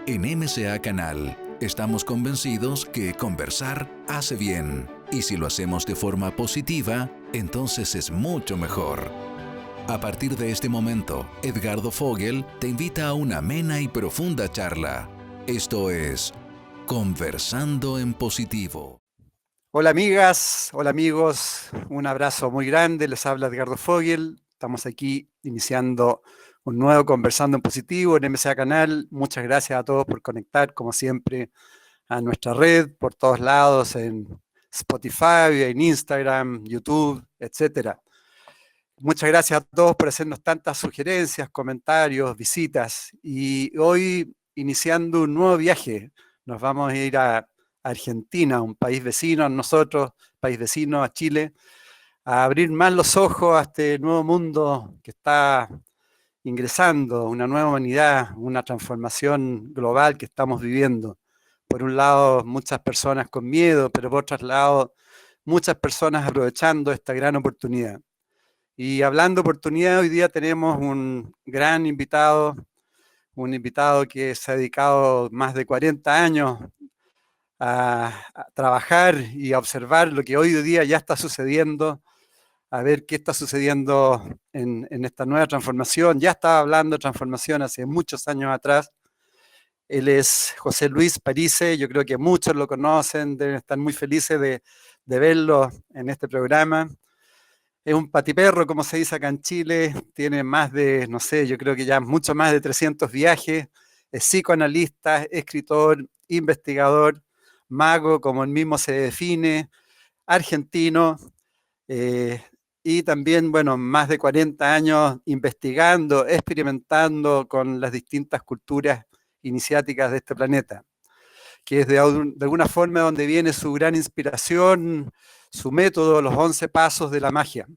En MCA Canal estamos convencidos que conversar hace bien, y si lo hacemos de forma positiva, entonces es mucho mejor. A partir de este momento, Edgardo Fogel te invita a una amena y profunda charla. Esto es Conversando en Positivo. Hola amigas, hola amigos, un abrazo muy grande, les habla Edgardo Fogel. Estamos aquí iniciando un nuevo Conversando en Positivo en MCA Canal. Muchas gracias a todos por conectar, como siempre, a nuestra red por todos lados, en Spotify, en Instagram, YouTube, etcétera. Muchas gracias a todos por hacernos tantas sugerencias, comentarios, visitas. Y hoy, iniciando un nuevo viaje, nos vamos a ir a Argentina, un país vecino a nosotros, país vecino a Chile, a abrir más los ojos a este nuevo mundo que está ingresando, una nueva humanidad, una transformación global que estamos viviendo. Por un lado, muchas personas con miedo, pero por otro lado, muchas personas aprovechando esta gran oportunidad. Y hablando de oportunidad, hoy día tenemos un gran invitado, un invitado que se ha dedicado más de 40 años a trabajar y a observar lo que hoy día ya está sucediendo, a ver qué está sucediendo en esta nueva transformación. Ya estaba hablando de transformación hace muchos años atrás. Él es José Luis Parise, yo creo que muchos lo conocen, deben estar muy felices de verlo en este programa. Es un patiperro, como se dice acá en Chile, tiene más de, no sé, yo creo que ya mucho más de 300 viajes, es psicoanalista, escritor, investigador, mago, como él mismo se define, argentino, eh, y también, bueno, más de 40 años investigando, experimentando con las distintas culturas iniciáticas de este planeta, que es de alguna forma donde viene su gran inspiración, su método, los 11 pasos de la magia.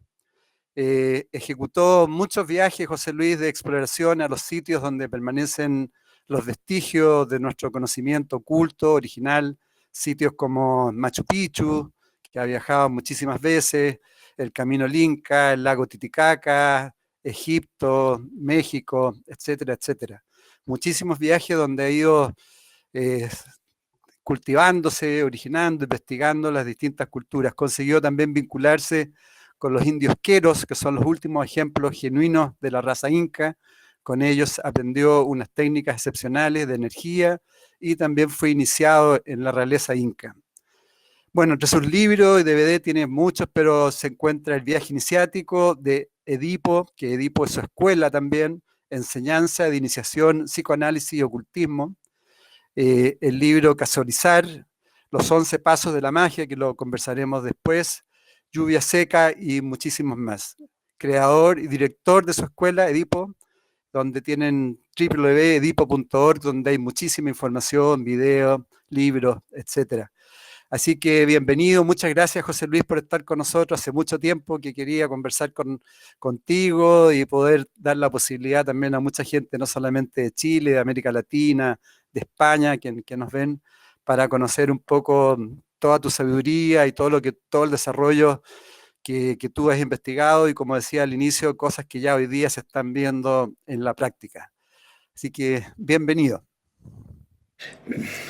Ejecutó muchos viajes, José Luis, de exploración a los sitios donde permanecen los vestigios de nuestro conocimiento oculto, original, sitios como Machu Picchu, que ha viajado muchísimas veces, el Camino del Inca, el lago Titicaca, Egipto, México, etcétera, etcétera. Muchísimos viajes donde ha ido eh, cultivándose, originando, investigando las distintas culturas. Consiguió también vincularse con los indios queros, que son los últimos ejemplos genuinos de la raza inca. Con ellos aprendió unas técnicas excepcionales de energía y también fue iniciado en la realeza inca. Bueno, entre sus libros y DVD tiene muchos, pero se encuentra El viaje iniciático de Edipo, que Edipo es su escuela también, enseñanza de iniciación, psicoanálisis y ocultismo. El libro Casualizar, Los 11 pasos de la magia, que lo conversaremos después, Lluvia seca y muchísimos más. Creador y director de su escuela, Edipo, donde tienen www.edipo.org, donde hay muchísima información, videos, libros, etcétera. Así que bienvenido, muchas gracias José Luis por estar con nosotros. Hace mucho tiempo que quería conversar contigo y poder dar la posibilidad también a mucha gente, no solamente de Chile, de América Latina, de España, que nos ven, para conocer un poco toda tu sabiduría y todo el desarrollo que tú has investigado y, como decía al inicio, cosas que ya hoy día se están viendo en la práctica. Así que bienvenido.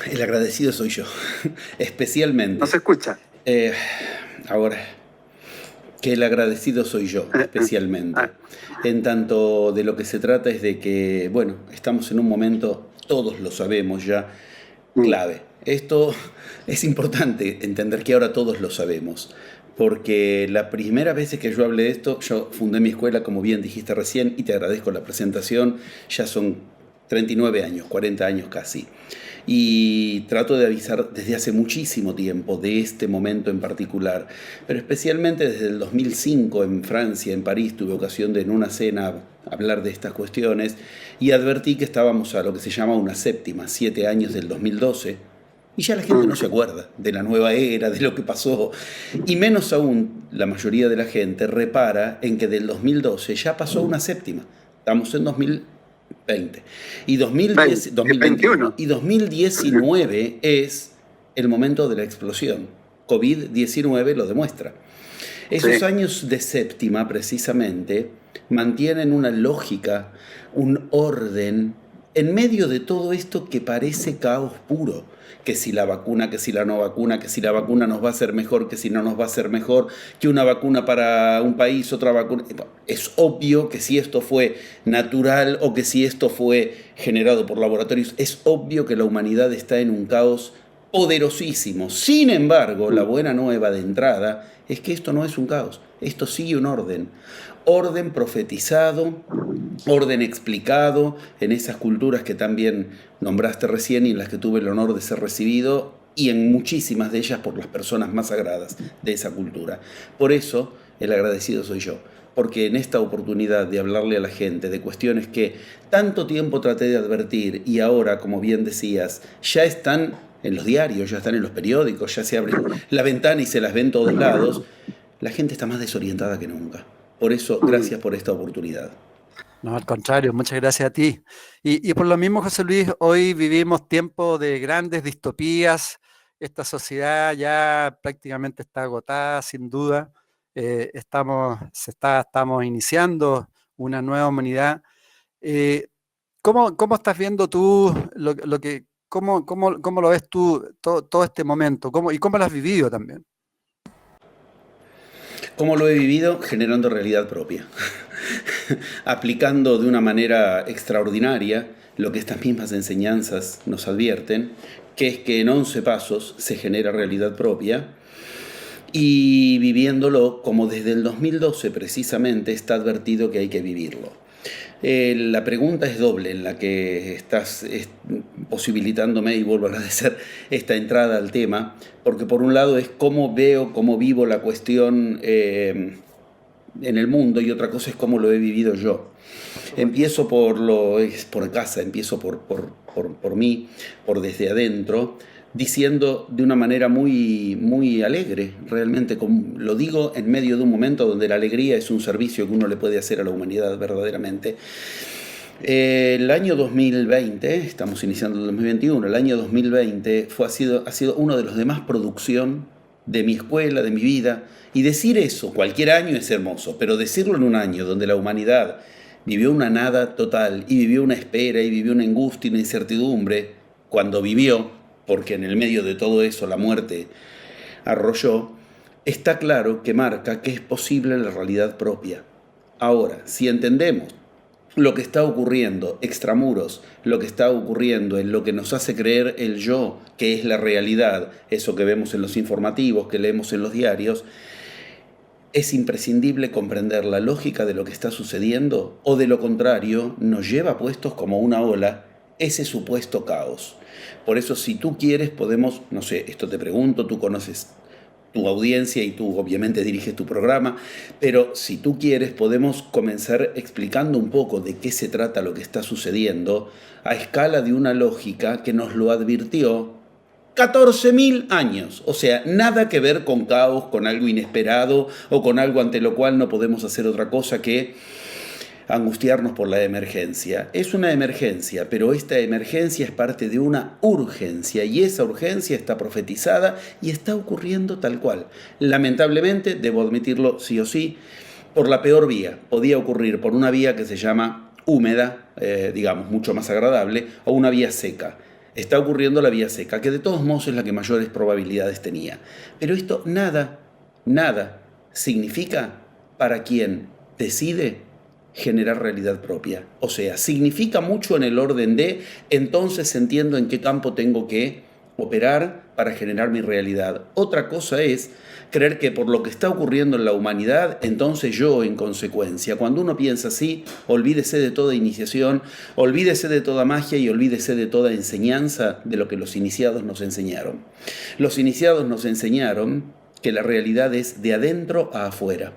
El agradecido soy yo, especialmente. No se escucha. Ahora, que el agradecido soy yo, especialmente. En tanto de lo que se trata es de que, bueno, estamos en un momento, todos lo sabemos ya, clave. Esto es importante entender que ahora todos lo sabemos. Porque la primera vez que yo hablé de esto, yo fundé mi escuela, como bien dijiste recién, y te agradezco la presentación, ya son 39 años, 40 años casi. Y trato de avisar desde hace muchísimo tiempo de este momento en particular, pero especialmente desde el 2005 en Francia, en París, tuve ocasión de en una cena hablar de estas cuestiones y advertí que estábamos a lo que se llama una séptima, 7 años del 2012, y ya la gente no se acuerda de la nueva era, de lo que pasó, y menos aún la mayoría de la gente repara en que del 2012 ya pasó una séptima, estamos en 2020. Y 2021. Y 2019 es el momento de la explosión. COVID-19 lo demuestra. Esos años de séptima, precisamente, mantienen una lógica, un orden, en medio de todo esto que parece caos puro. Que si la vacuna, que si la no vacuna, que si la vacuna nos va a hacer mejor, que si no nos va a hacer mejor, que una vacuna para un país, otra vacuna. Es obvio que si esto fue natural o que si esto fue generado por laboratorios, es obvio que la humanidad está en un caos poderosísimo. Sin embargo, la buena nueva de entrada es que esto no es un caos, esto sigue un orden. Orden profetizado, orden explicado en esas culturas que también nombraste recién y en las que tuve el honor de ser recibido, y en muchísimas de ellas por las personas más sagradas de esa cultura. Por eso el agradecido soy yo, porque en esta oportunidad de hablarle a la gente de cuestiones que tanto tiempo traté de advertir y ahora, como bien decías, ya están en los diarios, ya están en los periódicos, ya se abre la ventana y se las ven todos lados, la gente está más desorientada que nunca. Por eso, gracias por esta oportunidad. No, al contrario, muchas gracias a ti. Y por lo mismo, José Luis, hoy vivimos tiempos de grandes distopías. Esta sociedad ya prácticamente está agotada, sin duda. Estamos iniciando una nueva humanidad. ¿Cómo estás viendo tú cómo lo ves tú todo este momento? ¿Y cómo lo has vivido también? ¿Cómo lo he vivido? Generando realidad propia. Aplicando de una manera extraordinaria lo que estas mismas enseñanzas nos advierten, que es que en 11 pasos se genera realidad propia, y viviéndolo como desde el 2012 precisamente está advertido que hay que vivirlo. La pregunta es doble en la que estás posibilitándome, y vuelvo a agradecer esta entrada al tema, porque por un lado es cómo veo, cómo vivo la cuestión en el mundo, y otra cosa es cómo lo he vivido yo. Empiezo por casa, empiezo por mí, por desde adentro, diciendo de una manera muy, muy alegre, realmente lo digo en medio de un momento donde la alegría es un servicio que uno le puede hacer a la humanidad verdaderamente. El año 2020, estamos iniciando el 2021, el año 2020 ha sido uno de los de más producción de mi escuela, de mi vida, y decir eso, cualquier año es hermoso, pero decirlo en un año donde la humanidad vivió una nada total, y vivió una espera, y vivió una angustia y una incertidumbre, cuando vivió, porque en el medio de todo eso la muerte arrolló, está claro que marca que es posible la realidad propia. Ahora, si entendemos lo que está ocurriendo extramuros, lo que está ocurriendo en lo que nos hace creer el yo, que es la realidad, eso que vemos en los informativos, que leemos en los diarios, es imprescindible comprender la lógica de lo que está sucediendo, o de lo contrario nos lleva puestos como una ola ese supuesto caos. Por eso, si tú quieres, podemos, no sé, esto te pregunto, tú conoces tu audiencia y tú obviamente diriges tu programa, pero si tú quieres podemos comenzar explicando un poco de qué se trata lo que está sucediendo a escala de una lógica que nos lo advirtió 14.000 años, o sea, nada que ver con caos, con algo inesperado o con algo ante lo cual no podemos hacer otra cosa que angustiarnos por la emergencia. Es una emergencia, pero esta emergencia es parte de una urgencia, y esa urgencia está profetizada y está ocurriendo tal cual. Lamentablemente, debo admitirlo sí o sí, por la peor vía. Podía ocurrir por una vía que se llama húmeda, digamos, mucho más agradable, o una vía seca. Está ocurriendo la vía seca, que de todos modos es la que mayores probabilidades tenía. Pero esto nada significa para quien decide generar realidad propia. O sea, significa mucho en el orden de, entonces entiendo en qué campo tengo que operar para generar mi realidad. Otra cosa es creer que por lo que está ocurriendo en la humanidad, entonces yo en consecuencia. Cuando uno piensa así, olvídese de toda iniciación, olvídese de toda magia y olvídese de toda enseñanza de lo que los iniciados nos enseñaron. Los iniciados nos enseñaron que la realidad es de adentro a afuera.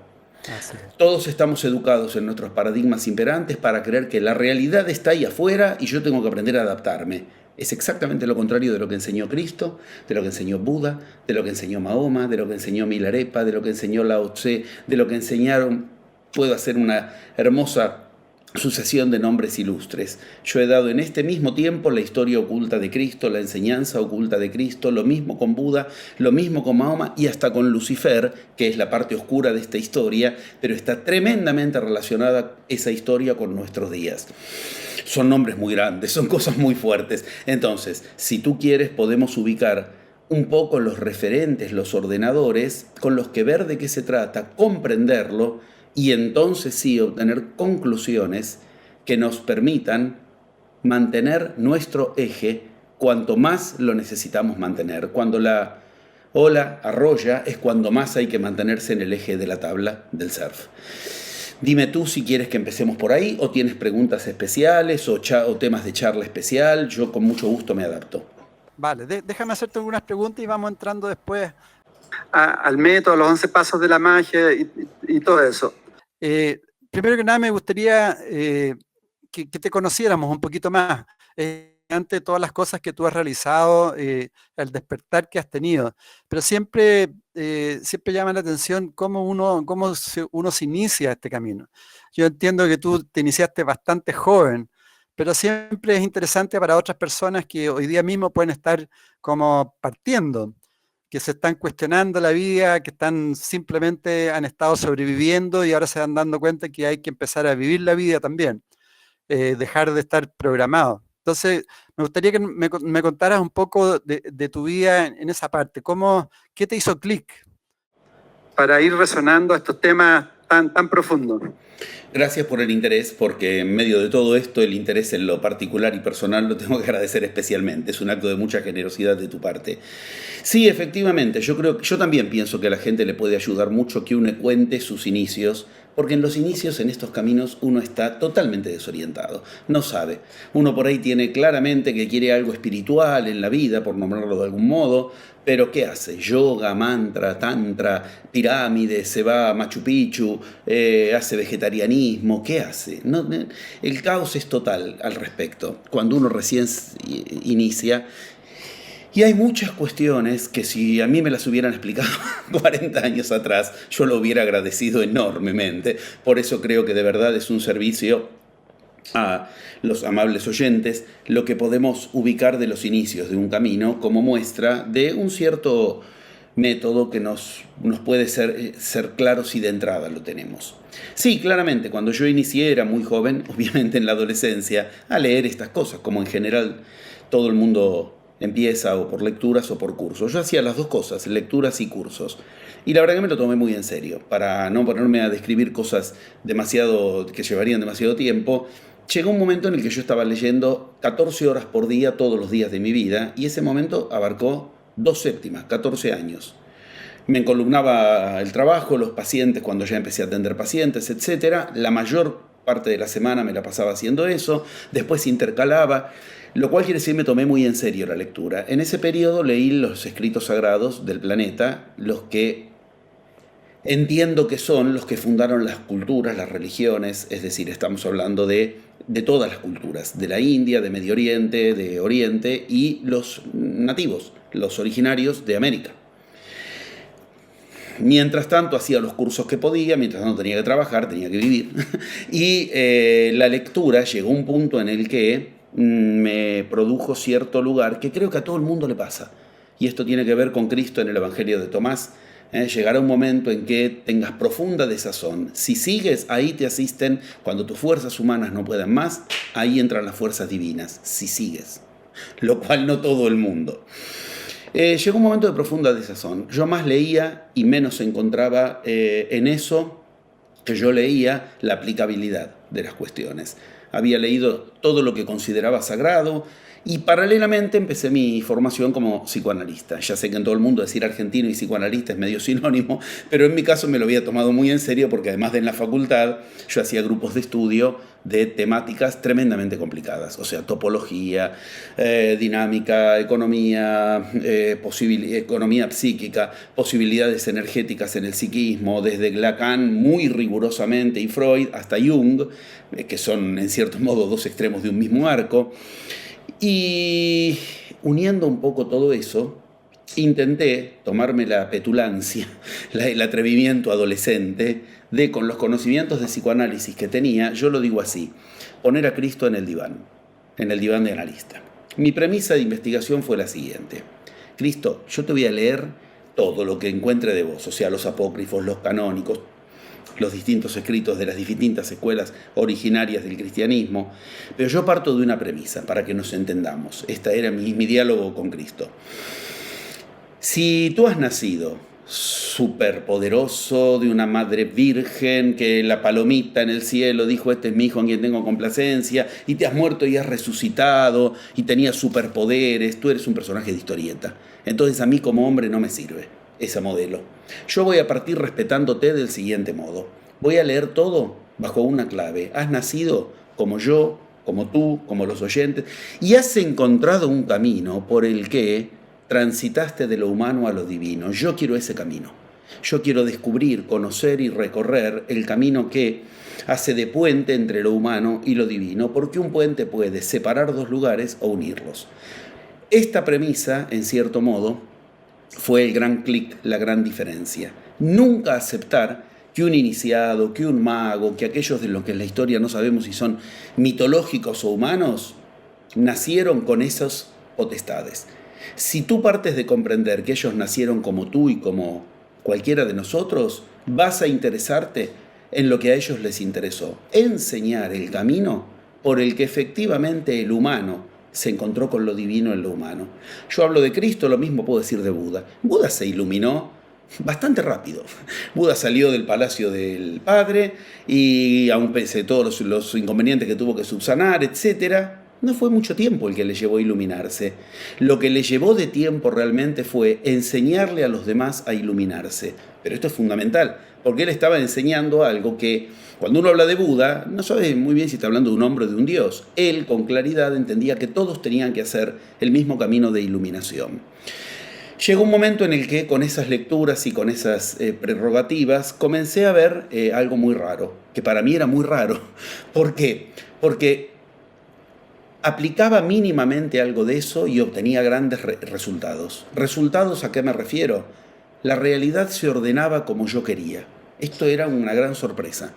Todos estamos educados en nuestros paradigmas imperantes para creer que la realidad está ahí afuera y yo tengo que aprender a adaptarme. Es exactamente lo contrario de lo que enseñó Cristo, de lo que enseñó Buda, de lo que enseñó Mahoma, de lo que enseñó Milarepa, de lo que enseñó Lao Tse, de lo que enseñaron. Puedo hacer una hermosa sucesión de nombres ilustres. Yo he dado en este mismo tiempo la historia oculta de Cristo, la enseñanza oculta de Cristo, lo mismo con Buda, lo mismo con Mahoma y hasta con Lucifer, que es la parte oscura de esta historia, pero está tremendamente relacionada esa historia con nuestros días. Son nombres muy grandes, son cosas muy fuertes. Entonces, si tú quieres, podemos ubicar un poco los referentes, los ordenadores, con los que ver de qué se trata, comprenderlo, y entonces sí obtener conclusiones que nos permitan mantener nuestro eje cuanto más lo necesitamos mantener. Cuando la ola arrolla es cuando más hay que mantenerse en el eje de la tabla del surf. Dime tú si quieres que empecemos por ahí o tienes preguntas especiales o temas de charla especial. Yo con mucho gusto me adapto. Vale, déjame hacerte algunas preguntas y vamos entrando después al método, los 11 pasos de la magia y todo eso. Primero que nada me gustaría que te conociéramos un poquito más, ante todas las cosas que tú has realizado, el despertar que has tenido, pero siempre llama la atención cómo uno se inicia este camino. Yo entiendo que tú te iniciaste bastante joven, pero siempre es interesante para otras personas que hoy día mismo pueden estar como partiendo, que se están cuestionando la vida, que simplemente han estado sobreviviendo y ahora se van dando cuenta que hay que empezar a vivir la vida también, dejar de estar programado. Entonces, me gustaría que me contaras un poco de tu vida en esa parte. ¿Qué te hizo clic para ir resonando a estos temas tan profundos? Gracias por el interés, porque en medio de todo esto el interés en lo particular y personal lo tengo que agradecer especialmente. Es un acto de mucha generosidad de tu parte. Sí, efectivamente, yo también pienso que a la gente le puede ayudar mucho que uno cuente sus inicios, porque en los inicios en estos caminos uno está totalmente desorientado, no sabe. Uno por ahí tiene claramente que quiere algo espiritual en la vida, por nombrarlo de algún modo, pero ¿qué hace? Yoga, mantra, tantra, pirámide, se va a Machu Picchu, hace vegetarianismo, ¿qué hace? No, el caos es total al respecto, cuando uno recién inicia. Y hay muchas cuestiones que si a mí me las hubieran explicado 40 años atrás, yo lo hubiera agradecido enormemente. Por eso creo que de verdad es un servicio a los amables oyentes lo que podemos ubicar de los inicios de un camino como muestra de un cierto método que nos puede ser claro si de entrada lo tenemos. Sí, claramente, cuando yo inicié era muy joven, obviamente en la adolescencia, a leer estas cosas, como en general todo el mundo empieza o por lecturas o por cursos. Yo hacía las dos cosas, lecturas y cursos. Y la verdad que me lo tomé muy en serio. Para no ponerme a describir cosas que llevarían demasiado tiempo, llegó un momento en el que yo estaba leyendo 14 horas por día todos los días de mi vida y ese momento abarcó 2/7, 14 años. Me encolumnaba el trabajo, los pacientes cuando ya empecé a atender pacientes, etc. La mayor parte de la semana me la pasaba haciendo eso, después intercalaba, lo cual quiere decir me tomé muy en serio la lectura. En ese periodo leí los escritos sagrados del planeta, los que entiendo que son los que fundaron las culturas, las religiones, es decir, estamos hablando de todas las culturas, de la India, de Medio Oriente, de Oriente y los nativos, los originarios de América. Mientras tanto hacía los cursos que podía, mientras no tenía que trabajar, tenía que vivir. Y la lectura llegó a un punto en el que me produjo cierto lugar que creo que a todo el mundo le pasa. Y esto tiene que ver con Cristo en el Evangelio de Tomás. Llegará un momento en que tengas profunda desazón. Si sigues, ahí te asisten. Cuando tus fuerzas humanas no puedan más, ahí entran las fuerzas divinas. Si sigues. Lo cual no todo el mundo. Llegó un momento de profunda desazón. Yo más leía y menos encontraba en eso que yo leía la aplicabilidad de las cuestiones. Había leído todo lo que consideraba sagrado y paralelamente empecé mi formación como psicoanalista. Ya sé que en todo el mundo decir argentino y psicoanalista es medio sinónimo, pero en mi caso me lo había tomado muy en serio porque además de en la facultad yo hacía grupos de estudio de temáticas tremendamente complicadas, o sea, topología, dinámica, economía, economía psíquica, posibilidades energéticas en el psiquismo, desde Lacan muy rigurosamente y Freud hasta Jung, que son en cierto modo dos extremos de un mismo arco. Y uniendo un poco todo eso, intenté tomarme la petulancia, el atrevimiento adolescente de, con los conocimientos de psicoanálisis que tenía, yo lo digo así, poner a Cristo en el diván de analista. Mi premisa de investigación fue la siguiente: Cristo, yo te voy a leer todo lo que encuentre de vos, o sea, los apócrifos, los canónicos, los distintos escritos de las distintas escuelas originarias del cristianismo, pero yo parto de una premisa para que nos entendamos. Este era mi diálogo con Cristo. Si tú has nacido superpoderoso de una madre virgen, que la palomita en el cielo dijo: este es mi hijo en quien tengo complacencia, y te has muerto y has resucitado y tenías superpoderes, tú eres un personaje de historieta. Entonces a mí como hombre no me sirve ese modelo. Yo voy a partir respetándote del siguiente modo. Voy a leer todo bajo una clave. Has nacido como yo, como tú, como los oyentes, y has encontrado un camino por el que transitaste de lo humano a lo divino. Yo quiero ese camino. Yo quiero descubrir, conocer y recorrer el camino que hace de puente entre lo humano y lo divino, porque un puente puede separar dos lugares o unirlos. Esta premisa, en cierto modo, fue el gran clic, la gran diferencia. Nunca aceptar que un iniciado, que un mago, que aquellos de los que en la historia no sabemos si son mitológicos o humanos, nacieron con esas potestades. Si tú partes de comprender que ellos nacieron como tú y como cualquiera de nosotros, vas a interesarte en lo que a ellos les interesó: enseñar el camino por el que efectivamente el humano se encontró con lo divino en lo humano. Yo hablo de Cristo, lo mismo puedo decir de Buda. Buda se iluminó bastante rápido. Buda salió del palacio del padre y, aun pese a todos los inconvenientes que tuvo que subsanar, etc., no fue mucho tiempo el que le llevó a iluminarse. Lo que le llevó de tiempo realmente fue enseñarle a los demás a iluminarse. Pero esto es fundamental, porque él estaba enseñando algo que, cuando uno habla de Buda, no sabe muy bien si está hablando de un hombre o de un dios. Él, con claridad, entendía que todos tenían que hacer el mismo camino de iluminación. Llegó un momento en el que, con esas lecturas y con esas prerrogativas, comencé a ver algo muy raro, que para mí era muy raro. ¿Por qué? Porque aplicaba mínimamente algo de eso y obtenía grandes resultados. ¿Resultados a qué me refiero? La realidad se ordenaba como yo quería. Esto era una gran sorpresa.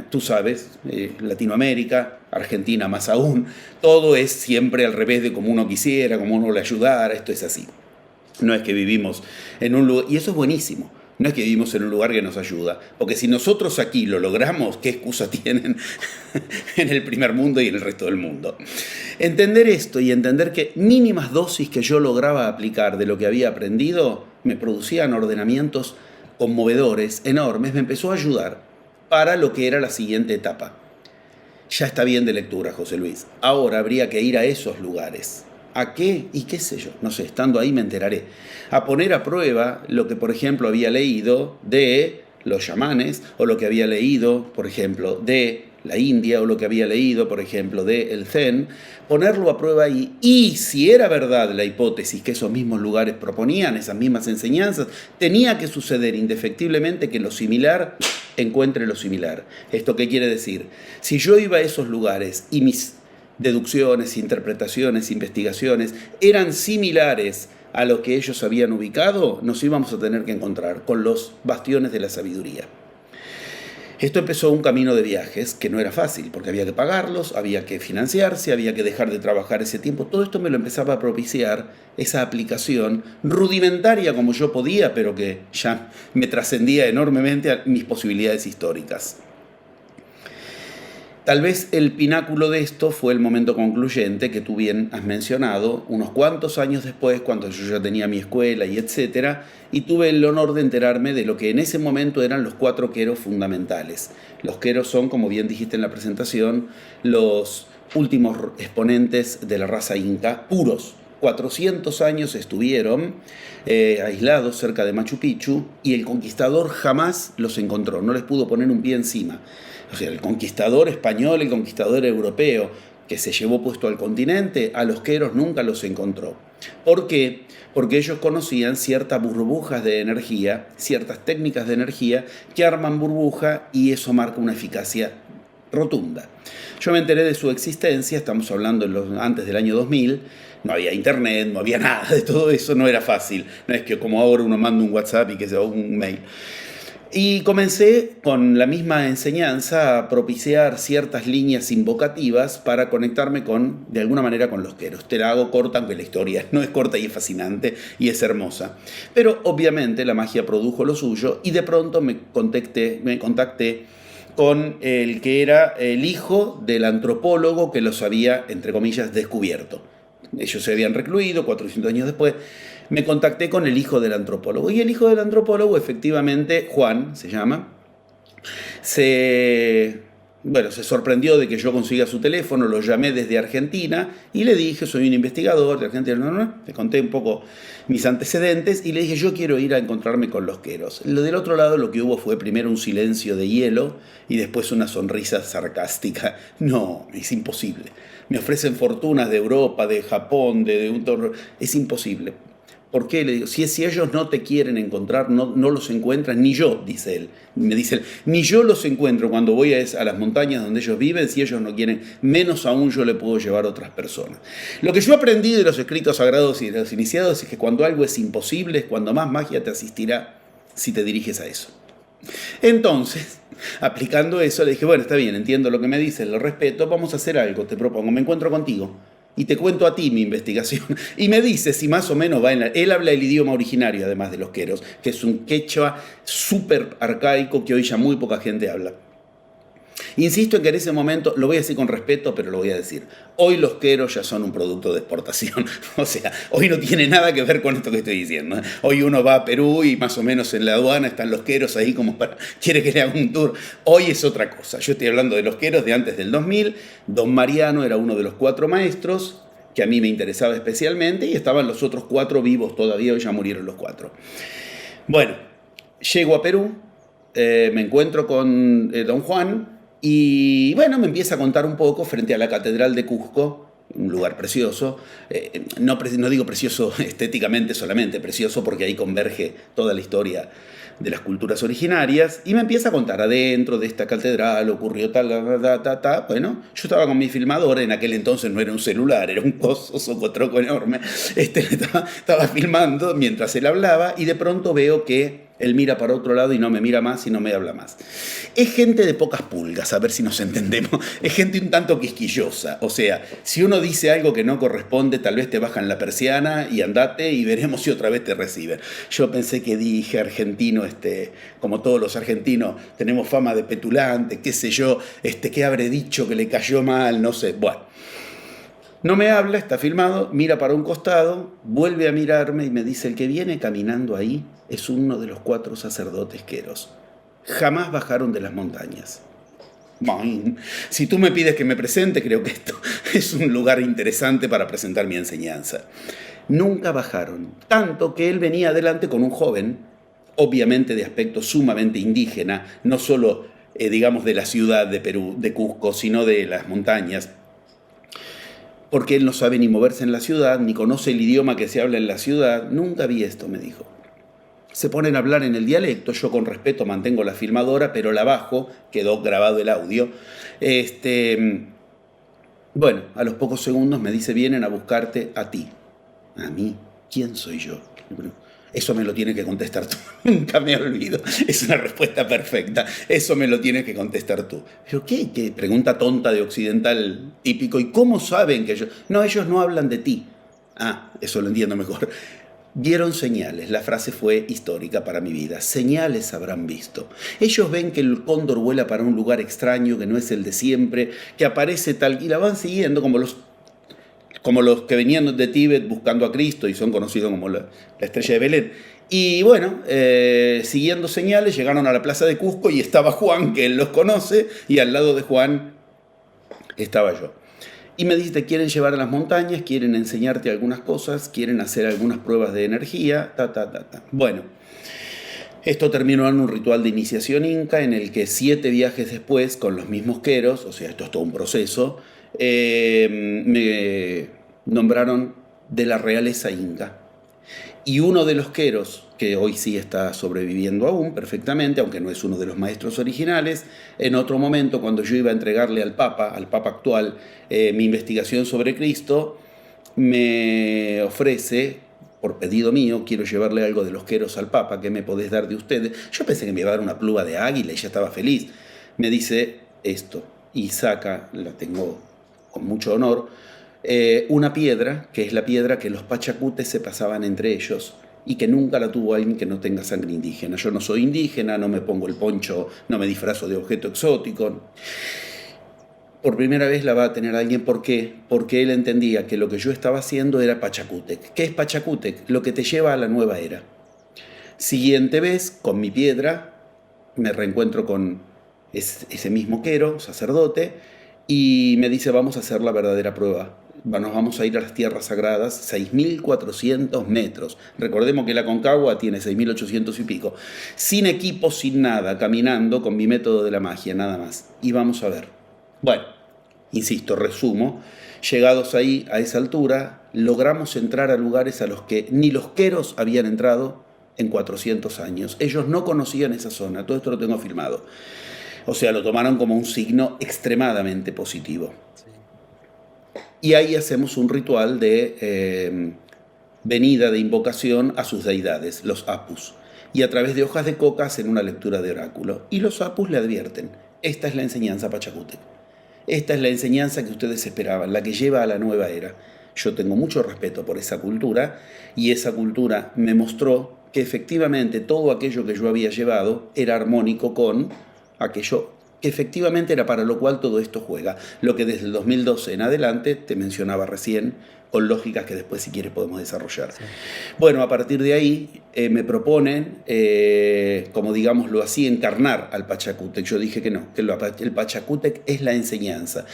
Tú sabes, Latinoamérica, Argentina más aún, todo es siempre al revés de como uno quisiera, como uno le ayudara. Esto es así. No es que vivimos en un lugar, y eso es buenísimo. No es que vivimos en un lugar que nos ayuda, porque si nosotros aquí lo logramos, ¿qué excusa tienen en el primer mundo y en el resto del mundo? Entender esto y entender que mínimas dosis que yo lograba aplicar de lo que había aprendido me producían ordenamientos conmovedores, enormes, me empezó a ayudar para lo que era la siguiente etapa. Ya está bien de lectura, José Luis. Ahora habría que ir a esos lugares. ¿A qué? Y qué sé yo, no sé, estando ahí me enteraré. A poner a prueba lo que, por ejemplo, había leído de los chamanes, o lo que había leído, por ejemplo, de la India, o lo que había leído, por ejemplo, de el Zen, ponerlo a prueba ahí. Y si era verdad la hipótesis que esos mismos lugares proponían, esas mismas enseñanzas, tenía que suceder indefectiblemente que lo similar encuentre lo similar. ¿Esto qué quiere decir? Si yo iba a esos lugares y mis deducciones, interpretaciones, investigaciones eran similares a lo que ellos habían ubicado, nos íbamos a tener que encontrar con los bastiones de la sabiduría. Esto empezó un camino de viajes que no era fácil, porque había que pagarlos, había que financiarse, había que dejar de trabajar ese tiempo. Todo esto me lo empezaba a propiciar esa aplicación rudimentaria como yo podía, pero que ya me trascendía enormemente a mis posibilidades históricas. Tal vez el pináculo de esto fue el momento concluyente que tú bien has mencionado, unos cuantos años después, cuando yo ya tenía mi escuela y etcétera, y tuve el honor de enterarme de lo que en ese momento eran los 4 queros fundamentales. Los queros son, como bien dijiste en la presentación, los últimos exponentes de la raza inca, puros. 400 años estuvieron aislados cerca de Machu Picchu y el conquistador jamás los encontró, no les pudo poner un pie encima. O sea, el conquistador español, el conquistador europeo que se llevó puesto al continente, a los queros nunca los encontró. ¿Por qué? Porque ellos conocían ciertas burbujas de energía, ciertas técnicas de energía que arman burbuja y eso marca una eficacia rotunda. Yo me enteré de su existencia, estamos hablando antes del año 2000, no había internet, no había nada de todo eso, no era fácil. No es que como ahora uno manda un WhatsApp y que sea un mail. Y comencé con la misma enseñanza a propiciar ciertas líneas invocativas para conectarme de alguna manera con los queros. Te la hago corta, aunque la historia no es corta y es fascinante y es hermosa. Pero obviamente la magia produjo lo suyo y de pronto me contacté con el que era el hijo del antropólogo que los había, entre comillas, descubierto. Ellos se habían recluido 400 años después. Me contacté con el hijo del antropólogo. Y el hijo del antropólogo, efectivamente, Juan se llama, se sorprendió de que yo consiga su teléfono, lo llamé desde Argentina y le dije, soy un investigador de Argentina, le conté un poco mis antecedentes y le dije, yo quiero ir a encontrarme con los queros. Del otro lado lo que hubo fue primero un silencio de hielo y después una sonrisa sarcástica. No, es imposible. Me ofrecen fortunas de Europa, de Japón, es imposible. ¿Por qué? Le digo, si ellos no te quieren encontrar, no los encuentran, ni yo, dice él. Me dice él, ni yo los encuentro cuando voy a las montañas donde ellos viven, si ellos no quieren, menos aún yo le puedo llevar a otras personas. Lo que yo aprendí de los escritos sagrados y de los iniciados es que cuando algo es imposible, es cuando más magia te asistirá si te diriges a eso. Entonces, aplicando eso, le dije, bueno, está bien, entiendo lo que me dices, lo respeto, vamos a hacer algo, te propongo, me encuentro contigo. Y te cuento a ti mi investigación. Y me dice si más o menos va Él habla el idioma originario, además de los queros, que es un quechua súper arcaico que hoy ya muy poca gente habla. Insisto en que en ese momento, lo voy a decir con respeto, pero lo voy a decir. Hoy los queros ya son un producto de exportación. O sea, hoy no tiene nada que ver con esto que estoy diciendo. Hoy uno va a Perú y más o menos en la aduana están los queros ahí como quiere que le haga un tour. Hoy es otra cosa. Yo estoy hablando de los queros de antes del 2000. Don Mariano era uno de los 4 maestros que a mí me interesaba especialmente y estaban los otros 4 vivos todavía, hoy ya murieron los 4. Bueno, llego a Perú, me encuentro con don Juan. Y bueno, me empieza a contar un poco frente a la Catedral de Cusco, un lugar precioso, no digo precioso estéticamente solamente, precioso porque ahí converge toda la historia de las culturas originarias, y me empieza a contar adentro de esta catedral ocurrió tal. Bueno, yo estaba con mi filmador, en aquel entonces no era un celular, era un coso socotroco enorme, estaba filmando mientras él hablaba y de pronto veo que él mira para otro lado y no me mira más y no me habla más. Es gente de pocas pulgas, a ver si nos entendemos. Es gente un tanto quisquillosa. O sea, si uno dice algo que no corresponde, tal vez te bajan la persiana y andate y veremos si otra vez te reciben. Yo pensé que dije argentino, como todos los argentinos, tenemos fama de petulante, qué sé yo, qué habré dicho que le cayó mal, no sé. Bueno, no me habla, está filmado, mira para un costado, vuelve a mirarme y me dice, el que viene caminando ahí es uno de los 4 sacerdotes queros. Jamás bajaron de las montañas. Si tú me pides que me presente, creo que esto es un lugar interesante para presentar mi enseñanza. Nunca bajaron, tanto que él venía adelante con un joven, obviamente de aspecto sumamente indígena, no solo, digamos, de la ciudad de Perú, de Cusco, sino de las montañas, porque él no sabe ni moverse en la ciudad, ni conoce el idioma que se habla en la ciudad. Nunca vi esto, me dijo. Se ponen a hablar en el dialecto, yo con respeto mantengo la filmadora, pero la bajo, quedó grabado el audio. Bueno, a los pocos segundos me dice, vienen a buscarte a ti. ¿A mí? ¿Quién soy yo? Eso me lo tienes que contestar tú. Nunca me olvido. Es una respuesta perfecta. Eso me lo tienes que contestar tú. ¿Pero qué? ¿Qué pregunta tonta de occidental típico? ¿Y cómo saben que yo...? No, ellos no hablan de ti. Ah, eso lo entiendo mejor. Vieron señales. La frase fue histórica para mi vida. Señales habrán visto. Ellos ven que el cóndor vuela para un lugar extraño, que no es el de siempre, que aparece tal... Y la van siguiendo como los que venían de Tíbet buscando a Cristo y son conocidos como la estrella de Belén. Y bueno, siguiendo señales, llegaron a la plaza de Cusco y estaba Juan, que él los conoce, y al lado de Juan estaba yo. Y me dice, te quieren llevar a las montañas, quieren enseñarte algunas cosas, quieren hacer algunas pruebas de energía, Bueno, esto terminó en un ritual de iniciación inca en el que 7 viajes después, con los mismos queros, o sea, esto es todo un proceso, me nombraron de la realeza inca. Y uno de los queros, que hoy sí está sobreviviendo aún perfectamente, aunque no es uno de los maestros originales, en otro momento, cuando yo iba a entregarle al Papa actual, mi investigación sobre Cristo, me ofrece, por pedido mío, quiero llevarle algo de los queros al Papa, ¿qué me podés dar de ustedes? Yo pensé que me iba a dar una pluga de águila y ya estaba feliz. Me dice esto, y saca, la tengo con mucho honor, una piedra, que es la piedra que los pachacutes se pasaban entre ellos y que nunca la tuvo alguien que no tenga sangre indígena. Yo no soy indígena, no me pongo el poncho, no me disfrazo de objeto exótico. Por primera vez la va a tener alguien. ¿Por qué? Porque él entendía que lo que yo estaba haciendo era Pachacútec. ¿Qué es Pachacútec? Lo que te lleva a la nueva era. Siguiente vez, con mi piedra, me reencuentro con ese mismo quero, sacerdote, y me dice, vamos a hacer la verdadera prueba. Nos vamos a ir a las tierras sagradas, 6.400 metros. Recordemos que la Concagua tiene 6.800 y pico. Sin equipo, sin nada, caminando con mi método de la magia, nada más. Y vamos a ver. Bueno, insisto, resumo. Llegados ahí, a esa altura, logramos entrar a lugares a los que ni los queros habían entrado en 400 años. Ellos no conocían esa zona, todo esto lo tengo filmado. O sea, lo tomaron como un signo extremadamente positivo. Y ahí hacemos un ritual de venida, de invocación a sus deidades, los apus. Y a través de hojas de coca hacen una lectura de oráculo. Y los apus le advierten, esta es la enseñanza Pachacútec. Esta es la enseñanza que ustedes esperaban, la que lleva a la nueva era. Yo tengo mucho respeto por esa cultura y esa cultura me mostró que efectivamente todo aquello que yo había llevado era armónico con aquello que efectivamente era para lo cual todo esto juega. Lo que desde el 2012 en adelante te mencionaba recién, con lógicas que después si quieres podemos desarrollar. Sí. Bueno, a partir de ahí me proponen, como digámoslo así, encarnar al Pachacútec. Yo dije que no, que el Pachacútec es la enseñanza.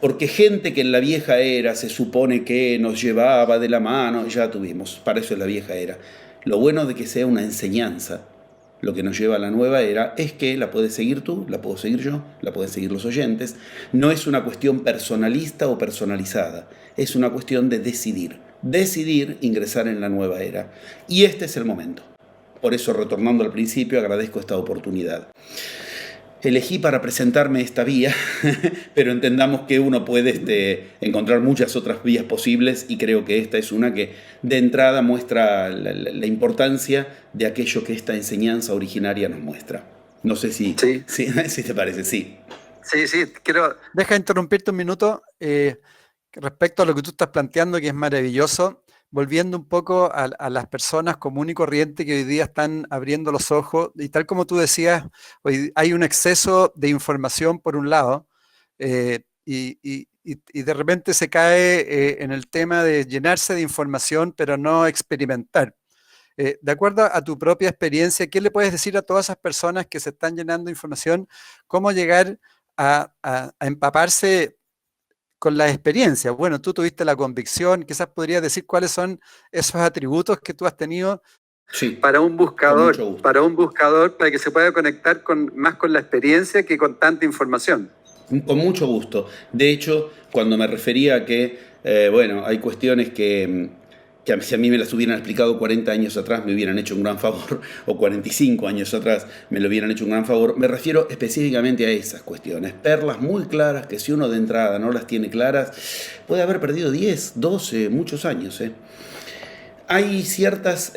Porque gente que en la vieja era se supone que nos llevaba de la mano, ya tuvimos, para eso es la vieja era. Lo bueno de que sea una enseñanza, lo que nos lleva a la nueva era, es que la puedes seguir tú, la puedo seguir yo, la pueden seguir los oyentes. No es una cuestión personalista o personalizada, es una cuestión de decidir ingresar en la nueva era. Y este es el momento. Por eso, retornando al principio, agradezco esta oportunidad. Elegí para presentarme esta vía, pero entendamos que uno puede encontrar muchas otras vías posibles y creo que esta es una que de entrada muestra la importancia de aquello que esta enseñanza originaria nos muestra. No sé si te parece, sí. Sí, deja interrumpirte un minuto respecto a lo que tú estás planteando, que es maravilloso. Volviendo un poco a las personas común y corriente que hoy día están abriendo los ojos, y tal como tú decías, hoy hay un exceso de información por un lado, y de repente se cae en el tema de llenarse de información, pero no experimentar. De acuerdo a tu propia experiencia, ¿qué le puedes decir a todas esas personas que se están llenando de información? ¿Cómo llegar a empaparse con la experiencia? Bueno, tú tuviste la convicción, quizás podrías decir cuáles son esos atributos que tú has tenido para un buscador, para que se pueda conectar más con la experiencia que con tanta información. Con mucho gusto. De hecho, cuando me refería a que, hay cuestiones que si a mí me las hubieran explicado 40 años atrás me hubieran hecho un gran favor, o 45 años atrás me lo hubieran hecho un gran favor, me refiero específicamente a esas cuestiones. Perlas muy claras que si uno de entrada no las tiene claras, puede haber perdido 10, 12, muchos años. Hay ciertos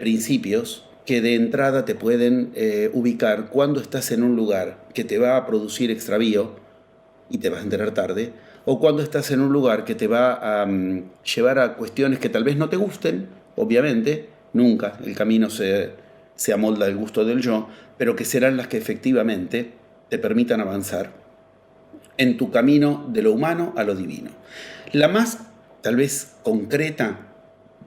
principios que de entrada te pueden ubicar cuando estás en un lugar que te va a producir extravío y te vas a enterar tarde, o cuando estás en un lugar que te va a llevar a cuestiones que tal vez no te gusten, obviamente, nunca el camino se amolda al gusto del yo, pero que serán las que efectivamente te permitan avanzar en tu camino de lo humano a lo divino. La más, tal vez, concreta,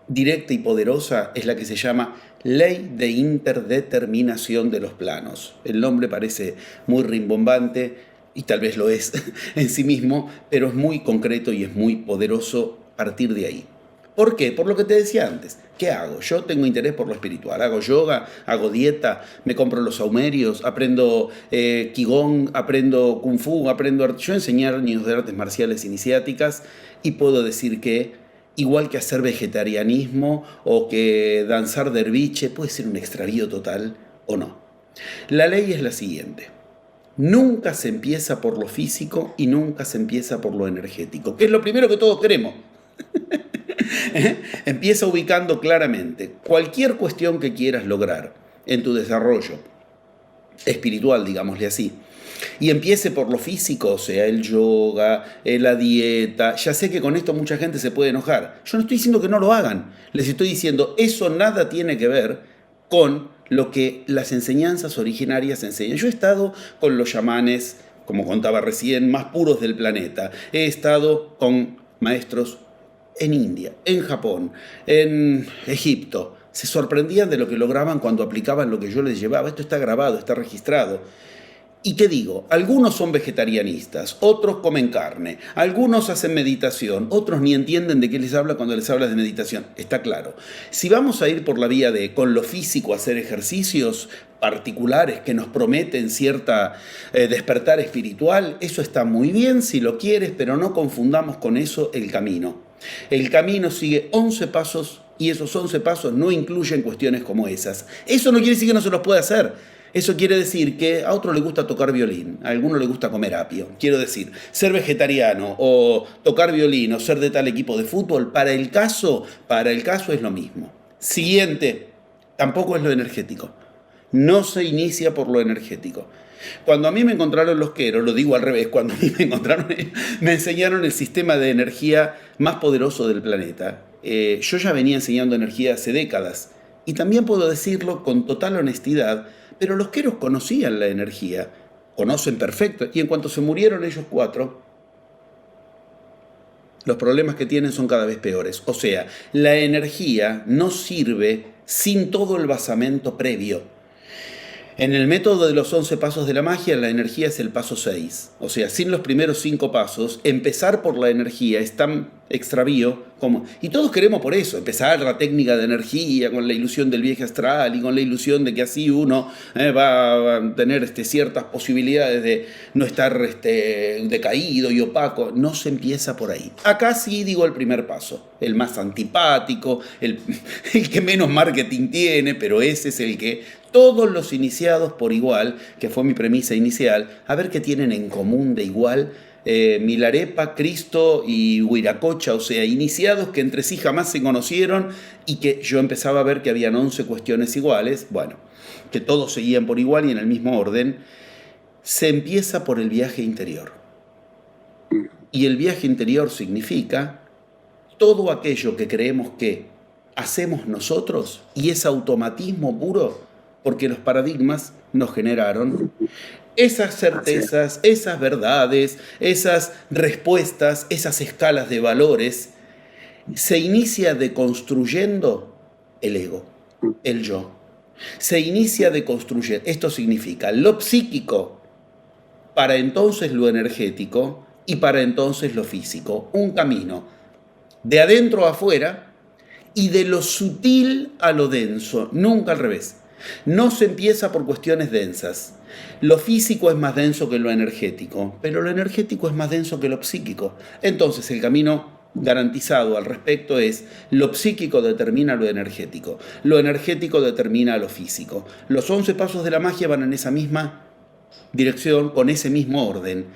directa y poderosa es la que se llama Ley de Interdeterminación de los Planos. El nombre parece muy rimbombante, y tal vez lo es en sí mismo, pero es muy concreto y es muy poderoso partir de ahí. ¿Por qué? Por lo que te decía antes. ¿Qué hago? Yo tengo interés por lo espiritual. Hago yoga, hago dieta, me compro los saumerios, aprendo qigong, aprendo kung fu, yo enseñé años de artes marciales iniciáticas y puedo decir que igual que hacer vegetarianismo o que danzar derviche puede ser un extravío total o no. La ley es la siguiente. Nunca se empieza por lo físico y nunca se empieza por lo energético, que es lo primero que todos queremos. Empieza ubicando claramente cualquier cuestión que quieras lograr en tu desarrollo espiritual, digámosle así, y empiece por lo físico, o sea, el yoga, la dieta. Ya sé que con esto mucha gente se puede enojar. Yo no estoy diciendo que no lo hagan. Les estoy diciendo, eso nada tiene que ver con lo que las enseñanzas originarias enseñan. Yo he estado con los chamanes, como contaba recién, más puros del planeta. He estado con maestros en India, en Japón, en Egipto. Se sorprendían de lo que lograban cuando aplicaban lo que yo les llevaba. Esto está grabado, está registrado. ¿Y qué digo? Algunos son vegetarianistas, otros comen carne, algunos hacen meditación, otros ni entienden de qué les habla cuando les hablas de meditación. Está claro. Si vamos a ir por la vía de con lo físico hacer ejercicios particulares que nos prometen cierta despertar espiritual, eso está muy bien si lo quieres, pero no confundamos con eso el camino. El camino sigue 11 pasos y esos 11 pasos no incluyen cuestiones como esas. Eso no quiere decir que no se los pueda hacer. Eso quiere decir que a otro le gusta tocar violín, a alguno le gusta comer apio. Quiero decir, ser vegetariano o tocar violín o ser de tal equipo de fútbol, para el caso es lo mismo. Siguiente, tampoco es lo energético. No se inicia por lo energético. Cuando a mí me encontraron los queros, lo digo al revés, cuando a mí me enseñaron el sistema de energía más poderoso del planeta. Yo ya venía enseñando energía hace décadas y también puedo decirlo con total honestidad. Pero los queros conocían la energía, conocen perfecto, y en cuanto se murieron ellos 4, los problemas que tienen son cada vez peores. O sea, la energía no sirve sin todo el basamento previo. En el método de los 11 pasos de la magia, la energía es el paso 6. O sea, sin los primeros 5 pasos, empezar por la energía es tan extravío como... Y todos queremos por eso, empezar la técnica de energía con la ilusión del viaje astral y con la ilusión de que así uno va a tener ciertas posibilidades de no estar decaído y opaco. No se empieza por ahí. Acá sí digo el primer paso, el más antipático, el que menos marketing tiene, pero ese es el que... Todos los iniciados por igual, que fue mi premisa inicial, a ver qué tienen en común de igual Milarepa, Cristo y Huiracocha, o sea, iniciados que entre sí jamás se conocieron y que yo empezaba a ver que habían 11 cuestiones iguales, bueno, que todos seguían por igual y en el mismo orden. Se empieza por el viaje interior. Y el viaje interior significa todo aquello que creemos que hacemos nosotros y es automatismo puro, porque los paradigmas nos generaron esas certezas, esas verdades, esas respuestas, esas escalas de valores. Se inicia deconstruyendo el ego, el yo. Se inicia deconstruyendo. Esto significa lo psíquico, para entonces lo energético y para entonces lo físico. Un camino de adentro a afuera y de lo sutil a lo denso, nunca al revés. No se empieza por cuestiones densas. Lo físico es más denso que lo energético, pero lo energético es más denso que lo psíquico. Entonces el camino garantizado al respecto es lo psíquico determina lo energético determina lo físico. Los 11 pasos de la magia van en esa misma dirección, con ese mismo orden.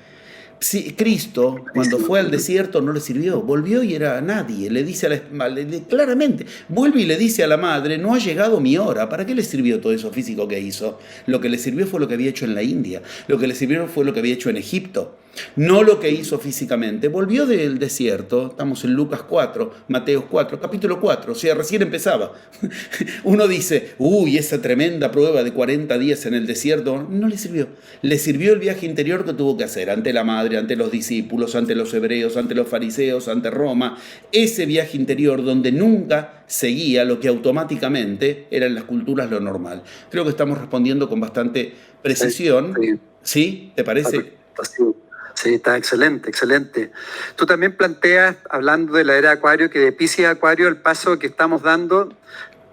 Cristo, cuando fue al desierto, no le sirvió, volvió y era nadie. Le dice claramente, vuelve y le dice a la madre: no ha llegado mi hora. ¿Para qué le sirvió todo eso físico que hizo? Lo que le sirvió fue lo que había hecho en la India, lo que le sirvió fue lo que había hecho en Egipto, no lo que hizo físicamente. Volvió del desierto, estamos en Lucas 4, Mateo 4, capítulo 4, o sea, recién empezaba. Uno dice, uy, esa tremenda prueba de 40 días en el desierto, no le sirvió. Le sirvió el viaje interior que tuvo que hacer ante la madre, ante los discípulos, ante los hebreos, ante los fariseos, ante Roma. Ese viaje interior donde nunca seguía lo que automáticamente era en las culturas lo normal. Creo que estamos respondiendo con bastante precisión. ¿Sí? ¿Te parece? Sí, está excelente, excelente. Tú también planteas, hablando de la era de Acuario, que de Piscis a Acuario el paso que estamos dando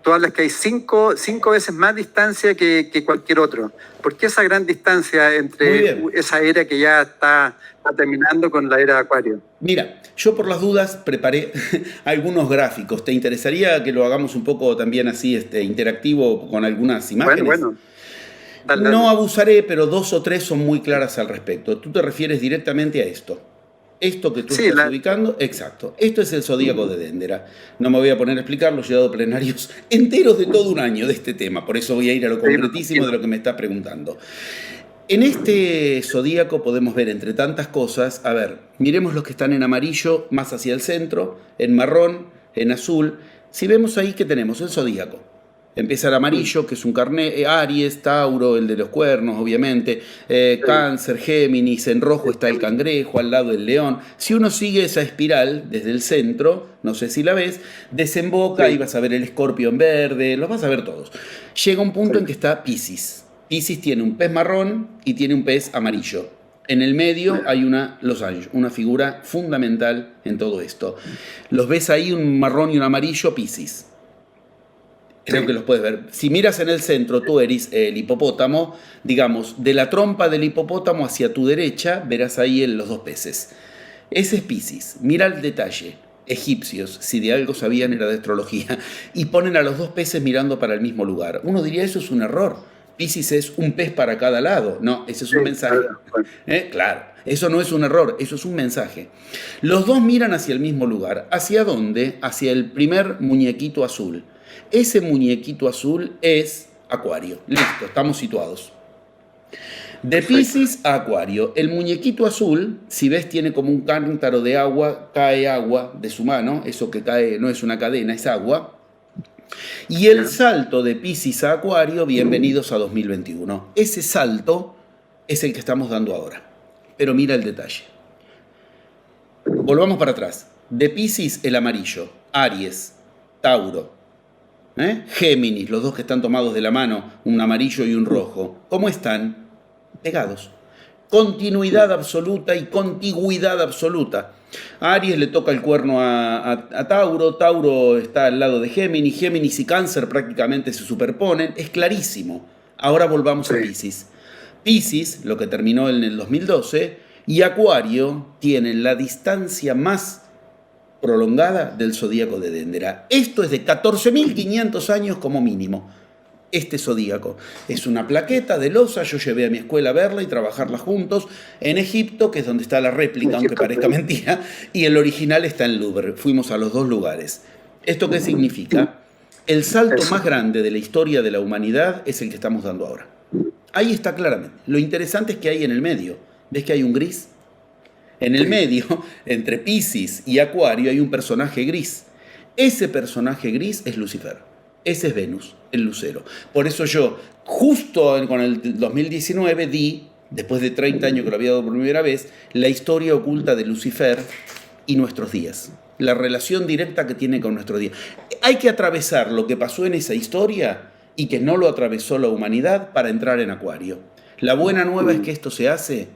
tú hablas que hay cinco veces más distancia que cualquier otro. ¿Por qué esa gran distancia entre esa era que ya está terminando con la era de Acuario? Mira, yo por las dudas preparé algunos gráficos. ¿Te interesaría que lo hagamos un poco también así interactivo con algunas imágenes? Bueno. Dale. No abusaré, pero 2 o 3 son muy claras al respecto. Tú te refieres directamente a esto. Esto que tú estás ubicando, exacto. Esto es el zodíaco de Déndera. No me voy a poner a explicarlo, he dado plenarios enteros de todo un año de este tema. Por eso voy a ir a lo concretísimo de lo que me estás preguntando. En este zodíaco podemos ver, entre tantas cosas, a ver, miremos los que están en amarillo, más hacia el centro, en marrón, en azul. Si vemos ahí que tenemos el zodíaco. Empieza el amarillo, que es un carnet, Aries, Tauro, el de los cuernos, obviamente, Cáncer, Géminis, en rojo está el cangrejo, al lado el león. Si uno sigue esa espiral desde el centro, no sé si la ves, desemboca y vas a ver el escorpio en verde, los vas a ver todos. Llega un punto en que está Piscis. Piscis tiene un pez marrón y tiene un pez amarillo. En el medio hay Los Angeles, una figura fundamental en todo esto. Los ves ahí, un marrón y un amarillo, Piscis. Creo que los puedes ver. Si miras en el centro, tú eres el hipopótamo, digamos, de la trompa del hipopótamo hacia tu derecha, verás ahí los 2 peces. Ese es Piscis. Mira el detalle. Egipcios, si de algo sabían era de astrología, y ponen a los 2 peces mirando para el mismo lugar. Uno diría, eso es un error. Piscis es un pez para cada lado. No, ese es un mensaje. Claro, eso no es un error, eso es un mensaje. Los 2 miran hacia el mismo lugar. ¿Hacia dónde? Hacia el primer muñequito azul. Ese muñequito azul es Acuario. Listo, estamos situados. De Piscis a Acuario. El muñequito azul, si ves, tiene como un cántaro de agua, cae agua de su mano. Eso que cae no es una cadena, es agua. Y el salto de Piscis a Acuario, bienvenidos a 2021. Ese salto es el que estamos dando ahora. Pero mira el detalle. Volvamos para atrás. De Piscis, el amarillo. Aries, Tauro. Géminis, los 2 que están tomados de la mano, un amarillo y un rojo. ¿Cómo están? Pegados. Continuidad absoluta y contigüidad absoluta. A Aries le toca el cuerno a Tauro, Tauro está al lado de Géminis, Géminis y Cáncer prácticamente se superponen, es clarísimo. Ahora volvamos a Piscis. Piscis, lo que terminó en el 2012, y Acuario tienen la distancia más prolongada del zodíaco de Déndera. Esto es de 14.500 años como mínimo. Este zodíaco es una plaqueta de losa, yo llevé a mi escuela a verla y trabajarla juntos en Egipto, que es donde está la réplica, aunque parezca mentira, y el original está en Louvre. Fuimos a los 2 lugares. ¿Esto qué significa? El salto más grande de la historia de la humanidad es el que estamos dando ahora. Ahí está claramente. Lo interesante es que hay en el medio. ¿Ves que hay un gris? En el medio, entre Piscis y Acuario, hay un personaje gris. Ese personaje gris es Lucifer. Ese es Venus, el lucero. Por eso yo, justo con el 2019, di, después de 30 años que lo había dado por primera vez, la historia oculta de Lucifer y nuestros días. La relación directa que tiene con nuestro día. Hay que atravesar lo que pasó en esa historia y que no lo atravesó la humanidad para entrar en Acuario. La buena nueva es que esto se hace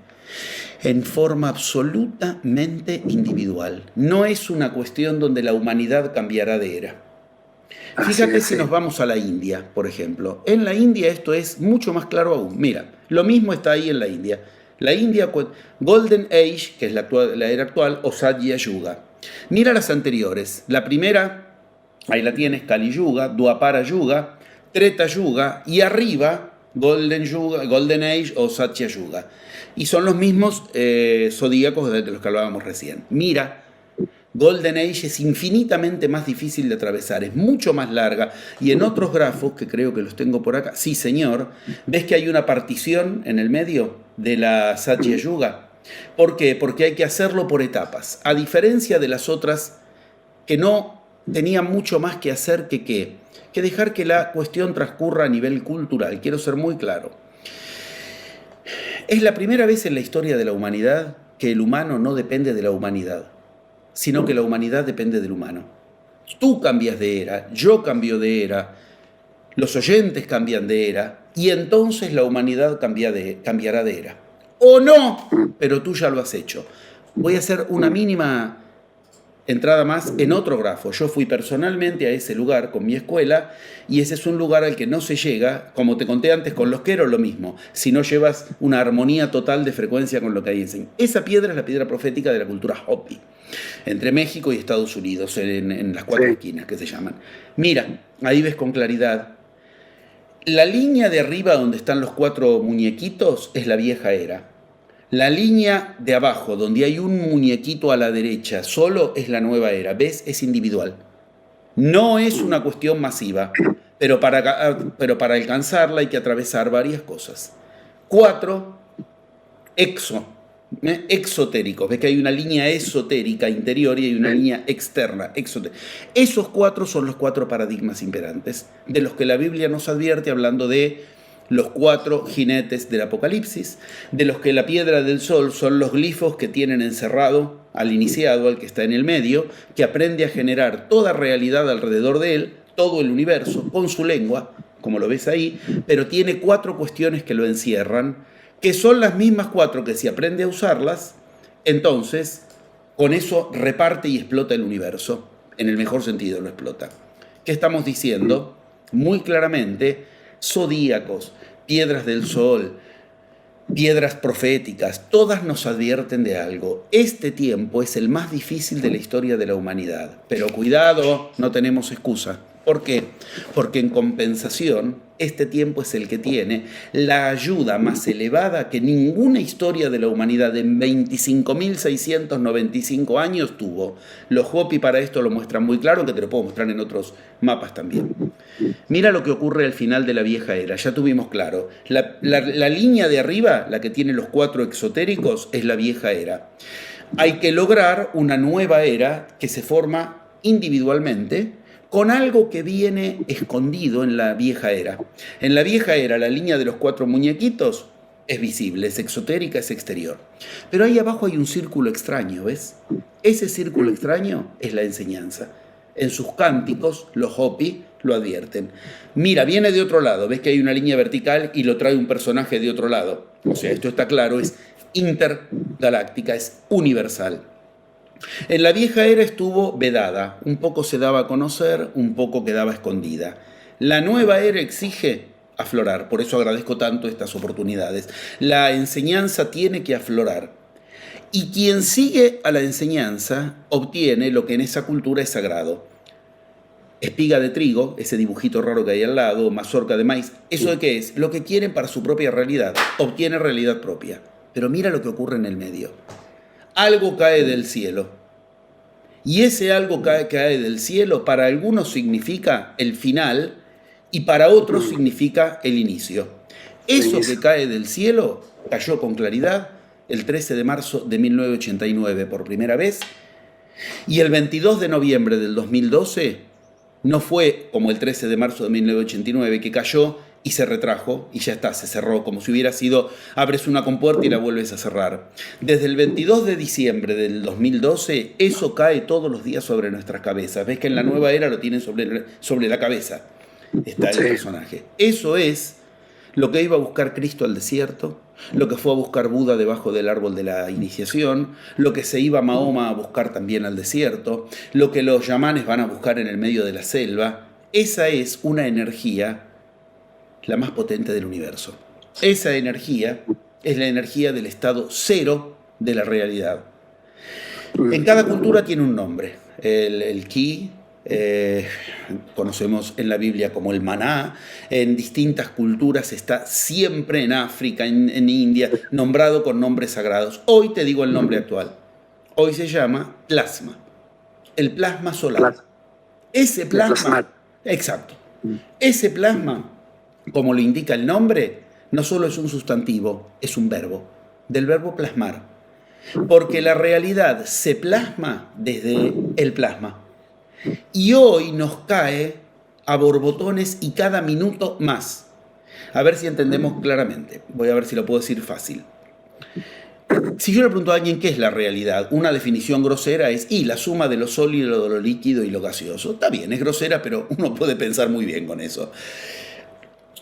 en forma absolutamente individual. No es una cuestión donde la humanidad cambiará de era. Fíjate si nos vamos a la India, por ejemplo. En la India esto es mucho más claro aún. Mira, lo mismo está ahí en la India. La India, Golden Age, que es la era actual, o Satya Yuga. Mira las anteriores. La primera, ahí la tienes, Kali Yuga, Dwapara Yuga, Treta Yuga, y arriba, Golden Age o Satya Yuga. Y son los mismos zodíacos de los que hablábamos recién. Mira, Golden Age es infinitamente más difícil de atravesar, es mucho más larga. Y en otros grafos, que creo que los tengo por acá, sí señor, ves que hay una partición en el medio de la Satya Yuga. ¿Por qué? Porque hay que hacerlo por etapas. A diferencia de las otras que no tenían mucho más que hacer que dejar que la cuestión transcurra a nivel cultural. Quiero ser muy claro. Es la primera vez en la historia de la humanidad que el humano no depende de la humanidad, sino que la humanidad depende del humano. Tú cambias de era, yo cambio de era, los oyentes cambian de era, y entonces la humanidad cambiará de era. O no, pero tú ya lo has hecho. Voy a hacer una mínima entrada más en otro grafo. Yo fui personalmente a ese lugar con mi escuela y ese es un lugar al que no se llega, como te conté antes con los queros, lo mismo, si no llevas una armonía total de frecuencia con lo que hay en. Esa piedra es la piedra profética de la cultura Hopi, entre México y Estados Unidos, en las 4 esquinas que se llaman. Mira, ahí ves con claridad. La línea de arriba donde están los 4 muñequitos es la vieja era. La línea de abajo, donde hay un muñequito a la derecha, solo es la nueva era. ¿Ves? Es individual. No es una cuestión masiva, pero para alcanzarla hay que atravesar varias cosas. 4, exotéricos. Ves que hay una línea esotérica interior y hay una línea externa, exotérica. Esos 4 son los 4 paradigmas imperantes, de los que la Biblia nos advierte hablando de los 4 jinetes del Apocalipsis, de los que la piedra del sol son los glifos que tienen encerrado al iniciado, al que está en el medio, que aprende a generar toda realidad alrededor de él, todo el universo, con su lengua, como lo ves ahí, pero tiene 4 cuestiones que lo encierran, que son las mismas 4 que si aprende a usarlas, entonces con eso reparte y explota el universo, en el mejor sentido lo explota. ¿Qué estamos diciendo? Muy claramente, zodíacos, piedras del sol, piedras proféticas, todas nos advierten de algo. Este tiempo es el más difícil de la historia de la humanidad. Pero cuidado, no tenemos excusa. ¿Por qué? Porque en compensación, este tiempo es el que tiene la ayuda más elevada que ninguna historia de la humanidad en 25.695 años tuvo. Los Hopi para esto lo muestran muy claro, que te lo puedo mostrar en otros mapas también. Mira lo que ocurre al final de la vieja era, ya tuvimos claro. La línea de arriba, la que tiene los 4 exotéricos, es la vieja era. Hay que lograr una nueva era que se forma individualmente, con algo que viene escondido en la vieja era. En la vieja era, la línea de los 4 muñequitos es visible, es exotérica, es exterior. Pero ahí abajo hay un círculo extraño, ¿ves? Ese círculo extraño es la enseñanza. En sus cánticos, los Hopi lo advierten. Mira, viene de otro lado, ves que hay una línea vertical y lo trae un personaje de otro lado. O sea, esto está claro, es intergaláctica, es universal. En la vieja era estuvo vedada, un poco se daba a conocer, un poco quedaba escondida. La nueva era exige aflorar, por eso agradezco tanto estas oportunidades. La enseñanza tiene que aflorar. Y quien sigue a la enseñanza obtiene lo que en esa cultura es sagrado. Espiga de trigo, ese dibujito raro que hay al lado, mazorca de maíz, ¿eso de qué es? Lo que quieren para su propia realidad, obtiene realidad propia. Pero mira lo que ocurre en el medio. Algo cae del cielo. Y ese algo cae del cielo para algunos significa el final y para otros significa el inicio. Eso que cae del cielo cayó con claridad el 13 de marzo de 1989 por primera vez y el 22 de noviembre del 2012 no fue como el 13 de marzo de 1989 que cayó y se retrajo y ya está, se cerró, como si hubiera sido, abres una compuerta y la vuelves a cerrar. Desde el 22 de diciembre del 2012, eso cae todos los días sobre nuestras cabezas. Ves que en la nueva era lo tienen sobre la cabeza, está el personaje. Eso es lo que iba a buscar Cristo al desierto, lo que fue a buscar Buda debajo del árbol de la iniciación, lo que se iba Mahoma a buscar también al desierto, lo que los yamanes van a buscar en el medio de la selva. Esa es una energía la más potente del universo. Esa energía es la energía del estado cero de la realidad. En cada cultura tiene un nombre. El ki, conocemos en la Biblia como el maná, en distintas culturas está siempre en África, en India, nombrado con nombres sagrados. Hoy te digo el nombre actual. Hoy se llama plasma. El plasma solar. Ese plasma, exacto. Ese plasma, como lo indica el nombre, no solo es un sustantivo, es un verbo, del verbo plasmar. Porque la realidad se plasma desde el plasma. Y hoy nos cae a borbotones y cada minuto más. A ver si entendemos claramente. Voy a ver si lo puedo decir fácil. Si yo le pregunto a alguien qué es la realidad, una definición grosera es la suma de lo sólido, lo líquido y lo gaseoso. Está bien, es grosera, pero uno puede pensar muy bien con eso.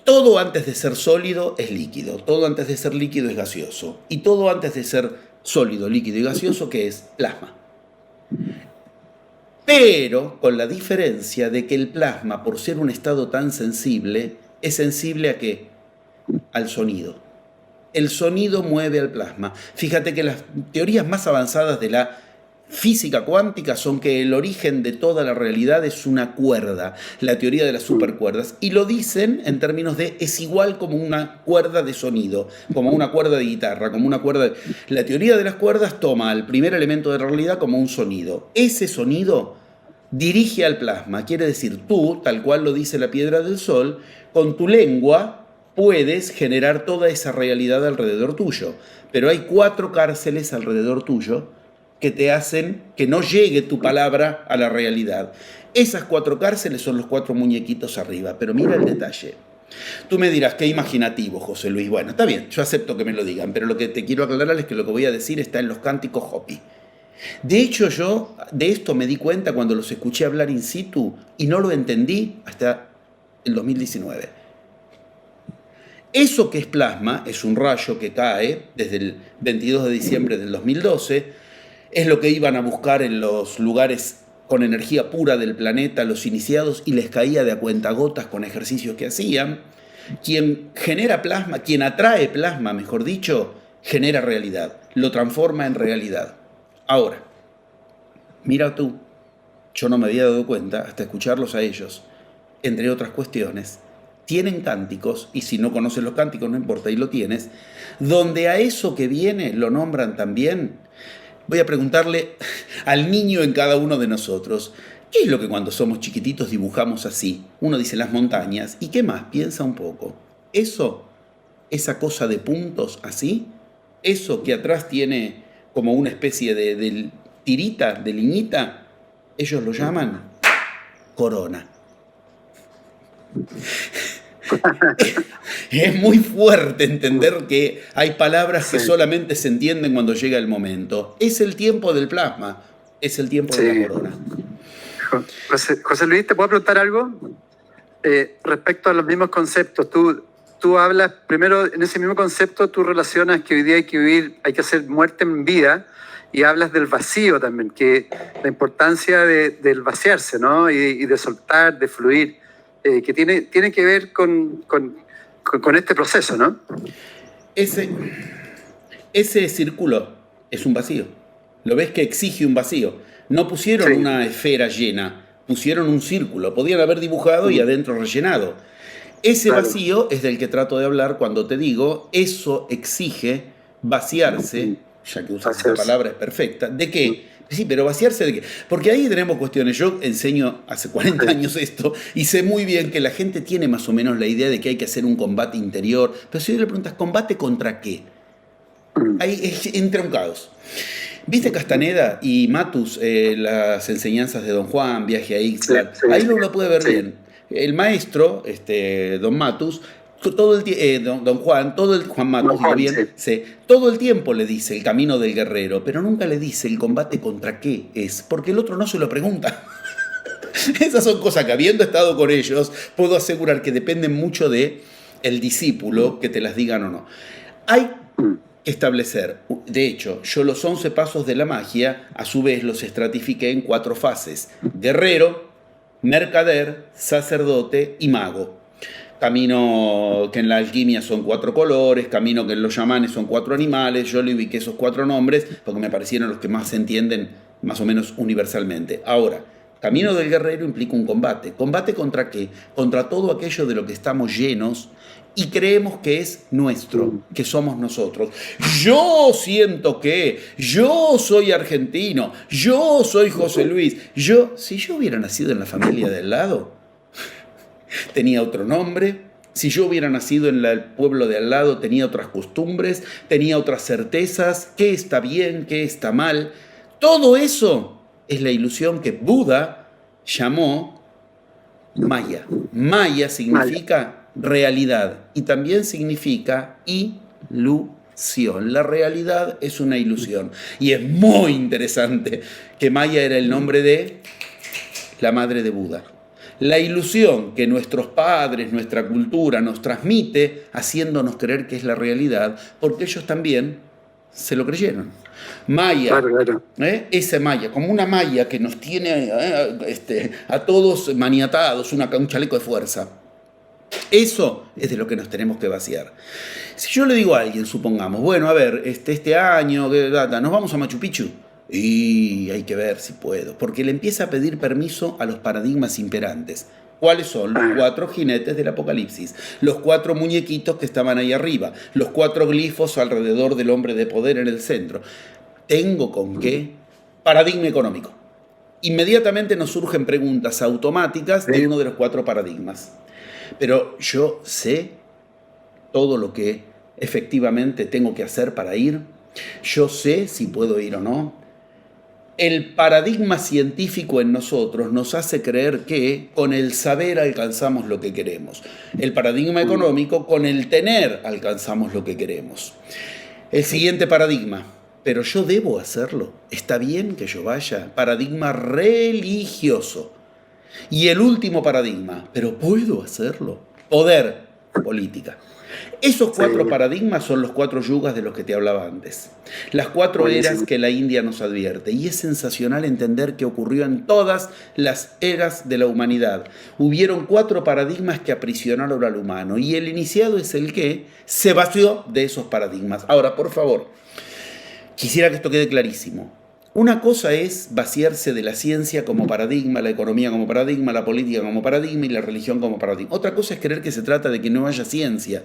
Todo antes de ser sólido es líquido, todo antes de ser líquido es gaseoso, y todo antes de ser sólido, líquido y gaseoso, ¿qué es? Plasma. pero con la diferencia de que el plasma, por ser un estado tan sensible, es sensible ¿a qué? Al sonido. El sonido mueve al plasma. Fíjate que las teorías más avanzadas de la física cuántica son que el origen de toda la realidad es una cuerda, la teoría de las supercuerdas, y lo dicen en términos de es igual como una cuerda de sonido, como una cuerda de guitarra, como una cuerda de... La teoría de las cuerdas toma al primer elemento de la realidad como un sonido. Ese sonido dirige al plasma, quiere decir tú, tal cual lo dice la piedra del sol, con tu lengua puedes generar toda esa realidad alrededor tuyo, pero hay 4 cárceles alrededor tuyo que te hacen que no llegue tu palabra a la realidad. Esas 4 cárceles son los 4 muñequitos arriba, pero mira el detalle. Tú me dirás, qué imaginativo, José Luis. Bueno, está bien, yo acepto que me lo digan, pero lo que te quiero aclarar es que lo que voy a decir está en los cánticos Hopi. De hecho, yo de esto me di cuenta cuando los escuché hablar in situ y no lo entendí hasta el 2019. Eso que es plasma es un rayo que cae desde el 22 de diciembre del 2012, es lo que iban a buscar en los lugares con energía pura del planeta los iniciados y les caía de a cuentagotas con ejercicios que hacían. Quien genera plasma, quien atrae plasma, mejor dicho, genera realidad, lo transforma en realidad. Ahora, mira tú, yo no me había dado cuenta hasta escucharlos a ellos, entre otras cuestiones, tienen cánticos, y si no conoces los cánticos no importa, ahí lo tienes, donde a eso que viene lo nombran también. Voy a preguntarle al niño en cada uno de nosotros, ¿qué es lo que cuando somos chiquititos dibujamos así? Uno dice las montañas, ¿y qué más? Piensa un poco. Eso, esa cosa de puntos así, eso que atrás tiene como una especie de tirita, de liñita, ellos lo llaman corona. Es muy fuerte entender que hay palabras que solamente se entienden cuando llega el momento. Es el tiempo del plasma, es el tiempo de la corona. José Luis, ¿te puedo preguntar algo? Respecto a los mismos conceptos, tú hablas, primero en ese mismo concepto tú relacionas que hoy día hay que vivir, hay que hacer muerte en vida, y hablas del vacío también, que la importancia del vaciarse, ¿no? Y de soltar, de fluir, que tiene que ver con este proceso, ¿no? Ese círculo es un vacío. ¿Lo ves que exige un vacío? No pusieron una esfera llena, pusieron un círculo. Podían haber dibujado y adentro rellenado. Ese vacío es del que trato de hablar cuando te digo, eso exige vaciarse, ya que usas esa palabra es perfecta. ¿De qué? Sí, pero vaciarse de qué. Porque ahí tenemos cuestiones. Yo enseño hace 40 años esto y sé muy bien que la gente tiene más o menos la idea de que hay que hacer un combate interior. Pero si le preguntas, ¿combate contra qué? Ahí entra un caos. ¿Viste Castaneda y Matus, las enseñanzas de Don Juan, Viaje a Ixtlan? Ahí uno lo puede ver bien. El maestro, Don Matus, todo el Don Juan, Juan Matus, digo bien, todo el tiempo le dice el camino del guerrero, pero nunca le dice el combate contra qué es, porque el otro no se lo pregunta. Esas son cosas que, habiendo estado con ellos, puedo asegurar que dependen mucho de el discípulo que te las digan o no. Hay que establecer, de hecho, yo los 11 pasos de la magia, a su vez los estratifiqué en 4 fases: guerrero, mercader, sacerdote y mago. Camino que en la alquimia son 4 colores, camino que en los chamanes son 4 animales. Yo le ubiqué esos 4 nombres porque me parecieron los que más se entienden más o menos universalmente. Ahora, camino del guerrero implica un combate. ¿Combate contra qué? Contra todo aquello de lo que estamos llenos y creemos que es nuestro, que somos nosotros. Yo siento que, yo soy argentino, yo soy José Luis. Si yo hubiera nacido en la familia del lado, tenía otro nombre. Si yo hubiera nacido en el pueblo de al lado, tenía otras costumbres, tenía otras certezas, qué está bien, qué está mal. Todo eso es la ilusión que Buda llamó Maya. Maya significa realidad y también significa ilusión. La realidad es una ilusión. Y es muy interesante que Maya era el nombre de la madre de Buda. La ilusión que nuestros padres, nuestra cultura nos transmite, haciéndonos creer que es la realidad, porque ellos también se lo creyeron. Maya, Claro, claro. esa malla, como una malla que nos tiene a todos maniatados, un chaleco de fuerza. Eso es de lo que nos tenemos que vaciar. Si yo le digo a alguien, supongamos, bueno, a ver, este año, nos vamos a Machu Picchu. Y hay que ver si puedo, porque le empieza a pedir permiso a los paradigmas imperantes. ¿Cuáles son? Los 4 jinetes del Apocalipsis, los 4 muñequitos que estaban ahí arriba, los 4 glifos alrededor del hombre de poder en el centro. ¿Tengo con qué? Paradigma económico. Inmediatamente nos surgen preguntas automáticas de uno de los 4 paradigmas. Pero yo sé todo lo que efectivamente tengo que hacer para ir. Yo sé si puedo ir o no. El paradigma científico en nosotros nos hace creer que con el saber alcanzamos lo que queremos. El paradigma económico, con el tener alcanzamos lo que queremos. El siguiente paradigma, pero yo debo hacerlo. ¿Está bien que yo vaya? Paradigma religioso. Y el último paradigma, pero ¿puedo hacerlo? Poder, política. Esos 4 paradigmas son los 4 yugas de los que te hablaba antes. Las 4 eras que la India nos advierte. Y es sensacional entender que ocurrió en todas las eras de la humanidad. Hubieron 4 paradigmas que aprisionaron al humano. Y el iniciado es el que se vació de esos paradigmas. Ahora, por favor, quisiera que esto quede clarísimo. Una cosa es vaciarse de la ciencia como paradigma, la economía como paradigma, la política como paradigma y la religión como paradigma. Otra cosa es creer que se trata de que no haya ciencia,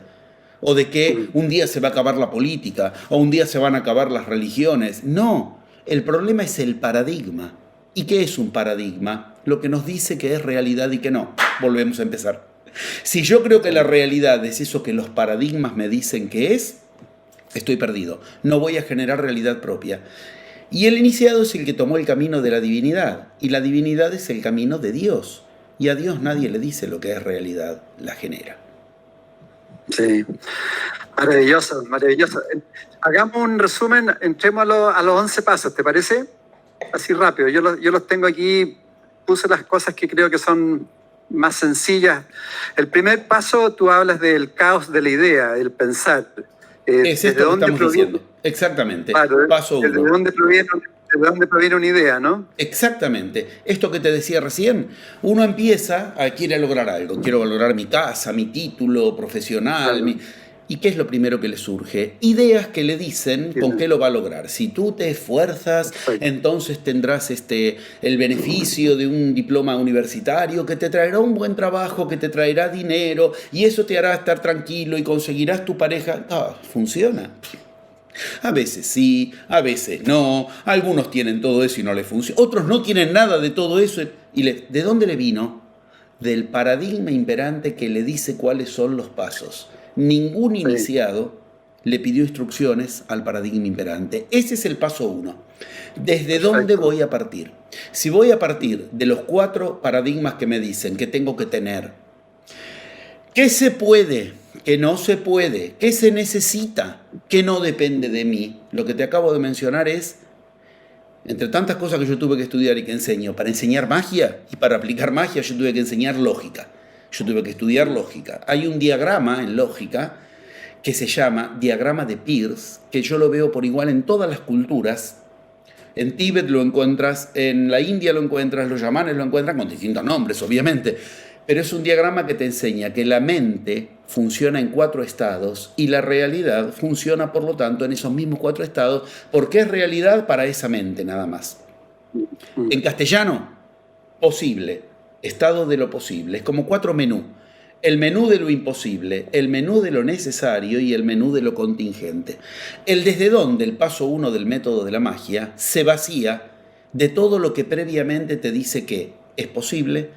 o de que un día se va a acabar la política, o un día se van a acabar las religiones. No, el problema es el paradigma. ¿Y qué es un paradigma? Lo que nos dice que es realidad y que no. Volvemos a empezar. Si yo creo que la realidad es eso que los paradigmas me dicen que es, estoy perdido. No voy a generar realidad propia. Y el iniciado es el que tomó el camino de la divinidad, y la divinidad es el camino de Dios. Y a Dios nadie le dice lo que es realidad, la genera. Sí, maravilloso, maravilloso. Hagamos un resumen, entremos a los 11 pasos, ¿te parece? Así rápido, yo los tengo aquí, puse las cosas que creo que son más sencillas. El primer paso, tú hablas del caos de la idea, el pensar. Es esto que estamos diciendo. Exactamente. Claro, paso 1. ¿De dónde proviene una idea, no? Exactamente. Esto que te decía recién, uno empieza a quiere lograr algo. Quiero lograr mi casa, mi título profesional. Claro. ¿Y qué es lo primero que le surge? Ideas que le dicen con qué lo va a lograr. Si tú te esfuerzas, entonces tendrás el beneficio de un diploma universitario que te traerá un buen trabajo, que te traerá dinero, y eso te hará estar tranquilo y conseguirás tu pareja. Funciona. A veces sí, a veces no. Algunos tienen todo eso y no les funciona. Otros no tienen nada de todo eso. ¿De dónde le vino? Del paradigma imperante que le dice cuáles son los pasos. Ningún iniciado le pidió instrucciones al paradigma imperante. Ese es el paso 1. ¿Desde dónde voy a partir? Si voy a partir de los 4 paradigmas que me dicen que tengo que tener, ¿qué se puede? ¿Qué no se puede? ¿Qué se necesita? ¿Qué no depende de mí? Lo que te acabo de mencionar es, entre tantas cosas que yo tuve que estudiar y que enseño, para enseñar magia y para aplicar magia yo tuve que enseñar lógica. Yo tuve que estudiar lógica. Hay un diagrama en lógica que se llama diagrama de Peirce, que yo lo veo por igual en todas las culturas. En Tíbet lo encuentras, en la India lo encuentras, los yamanes lo encuentran con distintos nombres, obviamente. Pero es un diagrama que te enseña que la mente funciona en 4 estados y la realidad funciona, por lo tanto, en esos mismos 4 estados, porque es realidad para esa mente nada más. En castellano, posible. Estado de lo posible. Es como 4 menús. El menú de lo imposible, el menú de lo necesario y el menú de lo contingente. El desde dónde, el paso 1 del método de la magia, se vacía de todo lo que previamente te dice que es posible.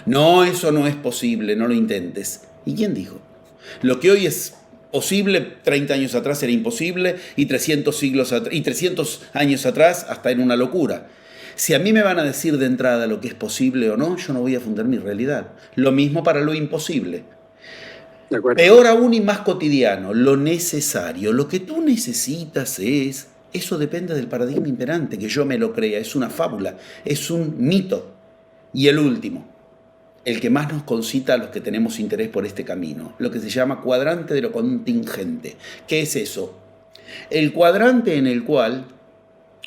No, eso no es posible, no lo intentes. ¿Y quién dijo? Lo que hoy es posible, 30 años atrás era imposible y 300 años atrás hasta era una locura. Si a mí me van a decir de entrada lo que es posible o no, yo no voy a fundar mi realidad. Lo mismo para lo imposible. De acuerdo. Peor aún y más cotidiano, lo necesario. Lo que tú necesitas es... Eso depende del paradigma imperante, que yo me lo crea. Es una fábula, es un mito. Y el último, el que más nos concita a los que tenemos interés por este camino, lo que se llama cuadrante de lo contingente. ¿Qué es eso? El cuadrante en el cual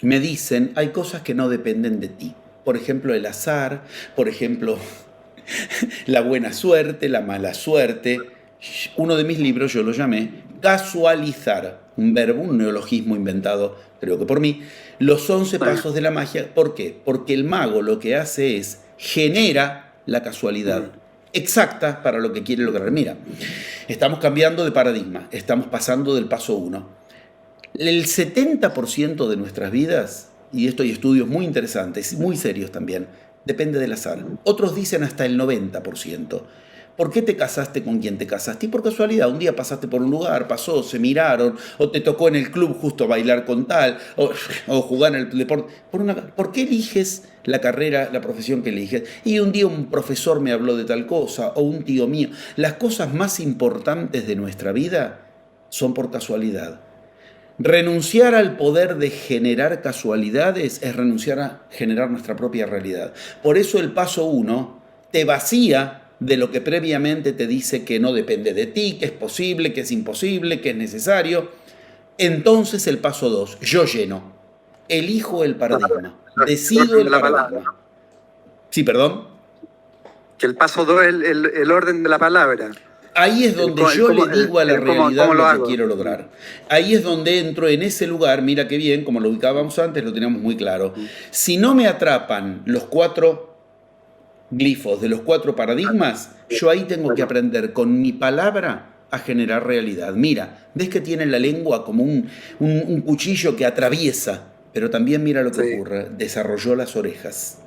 me dicen hay cosas que no dependen de ti. Por ejemplo, el azar, por ejemplo, la buena suerte, la mala suerte. Uno de mis libros yo lo llamé casualizar, un verbo, un neologismo inventado, creo que por mí, los 11 pasos de la magia. ¿Por qué? Porque el mago lo que hace es genera la casualidad exacta para lo que quiere lograr. Mira, estamos cambiando de paradigma, estamos pasando del paso 1. El 70% de nuestras vidas, y esto hay estudios muy interesantes, muy serios también, depende del azar. Otros dicen hasta el 90%. ¿Por qué te casaste con quien te casaste? Y por casualidad, un día pasaste por un lugar, pasó, se miraron, o te tocó en el club justo bailar con tal, o jugar en el deporte. ¿Por qué eliges la carrera, la profesión que eliges? Y un día un profesor me habló de tal cosa, o un tío mío. Las cosas más importantes de nuestra vida son por casualidad. Renunciar al poder de generar casualidades es renunciar a generar nuestra propia realidad. Por eso el paso 1 te vacía de lo que previamente te dice que no depende de ti, que es posible, que es imposible, que es necesario. Entonces el paso 2, yo lleno, elijo el paradigma, decido el paradigma. Sí, perdón. Que el paso 2 es el orden de la palabra. Ahí es donde yo le digo a la realidad lo que quiero lograr. Ahí es donde entro en ese lugar, mira qué bien, como lo ubicábamos antes, lo teníamos muy claro. Si no me atrapan los 4 glifos de los 4 paradigmas, yo ahí tengo que aprender con mi palabra a generar realidad. Mira, ves que tiene la lengua como un cuchillo que atraviesa, pero también mira lo que ocurre, desarrolló las orejas.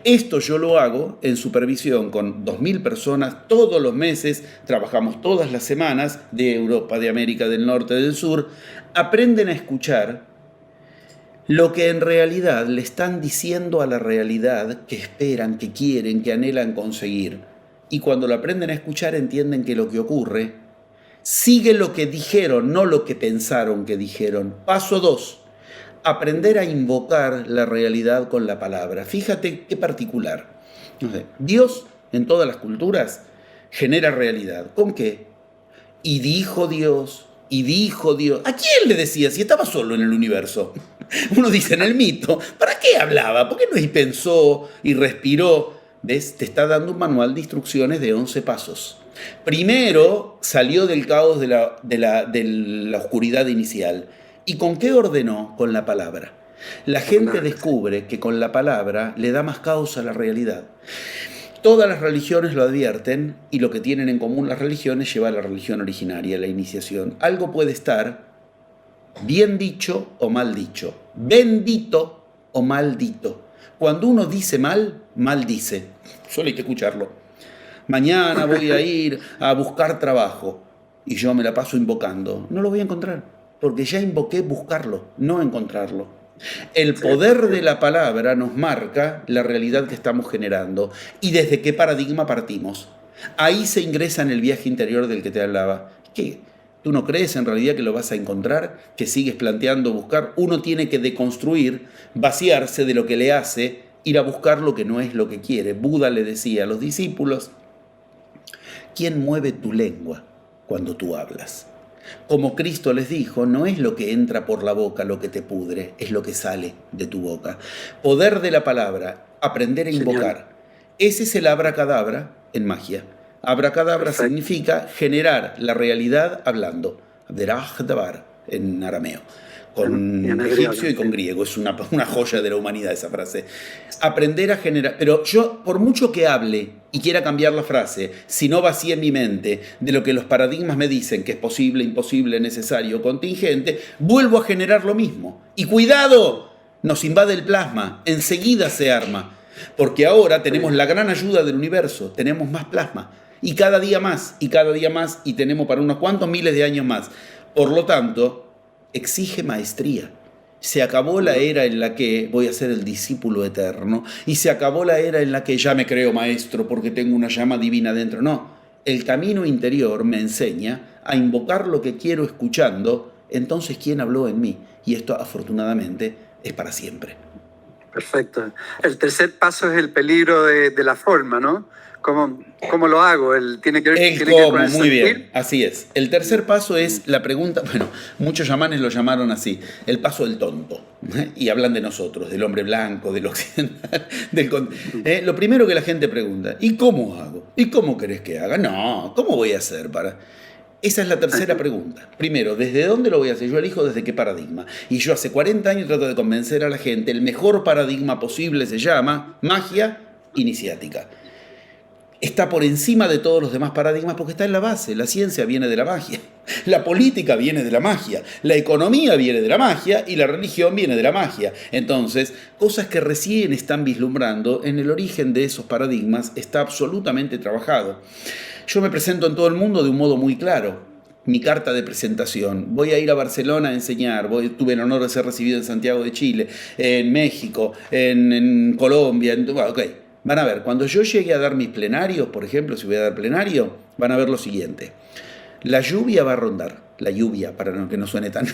Esto yo lo hago en supervisión con 2.000 personas todos los meses, trabajamos todas las semanas, de Europa, de América del Norte, del Sur, aprenden a escuchar lo que en realidad le están diciendo a la realidad que esperan, que quieren, que anhelan conseguir. Y cuando lo aprenden a escuchar entienden que lo que ocurre sigue lo que dijeron, no lo que pensaron que dijeron. Paso 2. Aprender a invocar la realidad con la palabra. Fíjate qué particular. Dios, en todas las culturas, genera realidad. ¿Con qué? Y dijo Dios, y dijo Dios. ¿A quién le decía si estaba solo en el universo? Uno dice en el mito, ¿para qué hablaba? ¿Por qué no pensó y respiró? ¿Ves? Te está dando un manual de instrucciones de 11 pasos. Primero salió del caos de la oscuridad inicial. ¿Y con qué ordenó? Con la palabra. La gente descubre que con la palabra le da más caos a la realidad. Todas las religiones lo advierten y lo que tienen en común las religiones lleva a la religión originaria, la iniciación. Algo puede estar bien dicho o mal dicho, bendito o maldito. Cuando uno dice mal, maldice. Solo hay que escucharlo. Mañana voy a ir a buscar trabajo y yo me la paso invocando. No lo voy a encontrar, porque ya invoqué buscarlo, no encontrarlo. El poder de la palabra nos marca la realidad que estamos generando y desde qué paradigma partimos. Ahí se ingresa en el viaje interior del que te hablaba. ¿Qué? ¿Tú no crees en realidad que lo vas a encontrar? ¿Que sigues planteando buscar? Uno tiene que deconstruir, vaciarse de lo que le hace, ir a buscar lo que no es lo que quiere. Buda le decía a los discípulos, ¿quién mueve tu lengua cuando tú hablas? Como Cristo les dijo, no es lo que entra por la boca lo que te pudre, es lo que sale de tu boca. Poder de la palabra, aprender a invocar. Ese es el abracadabra en magia. Abracadabra significa generar la realidad hablando. Abderahdabar en arameo. Con egipcio y con griego. Es una joya de la humanidad esa frase. Aprender a generar. Pero yo, por mucho que hable y quiera cambiar la frase, si no vacíe mi mente de lo que los paradigmas me dicen que es posible, imposible, necesario, contingente, vuelvo a generar lo mismo. Y cuidado, nos invade el plasma, enseguida se arma. Porque ahora tenemos la gran ayuda del universo, tenemos más plasma. Y cada día más, y tenemos para unos cuantos miles de años más. Por lo tanto, exige maestría. Se acabó la era en la que voy a ser el discípulo eterno y se acabó la era en la que ya me creo maestro porque tengo una llama divina dentro. No, el camino interior me enseña a invocar lo que quiero escuchando, entonces ¿quién habló en mí? Y esto afortunadamente es para siempre. Perfecto. El tercer paso es el peligro de la forma, ¿no? ¿Cómo lo hago? Tiene que ver, El tiene que ver con cómo, el muy sentir. bien, así es. El tercer paso es la pregunta, bueno, muchos chamanes lo llamaron así, el paso del tonto. Y hablan de nosotros, del hombre blanco, del occidental. Lo primero que la gente pregunta, ¿y cómo hago? ¿Y cómo querés que haga? No, ¿cómo voy a hacer para...? Esa es la tercera pregunta. Primero, ¿desde dónde lo voy a hacer? Yo elijo desde qué paradigma. Y yo hace 40 años trato de convencer a la gente, el mejor paradigma posible se llama magia iniciática. Está por encima de todos los demás paradigmas porque está en la base. La ciencia viene de la magia, la política viene de la magia, la economía viene de la magia y la religión viene de la magia. Entonces, cosas que recién están vislumbrando, en el origen de esos paradigmas está absolutamente trabajado. Yo me presento en todo el mundo de un modo muy claro. Mi carta de presentación. Voy a ir a Barcelona a enseñar. Tuve el honor de ser recibido en Santiago de Chile, en México, en Colombia. Bueno, ok. Van a ver, cuando yo llegue a dar mis plenarios, por ejemplo, si voy a dar plenario, van a ver lo siguiente. La lluvia va a rondar. La lluvia, para que no suene tan...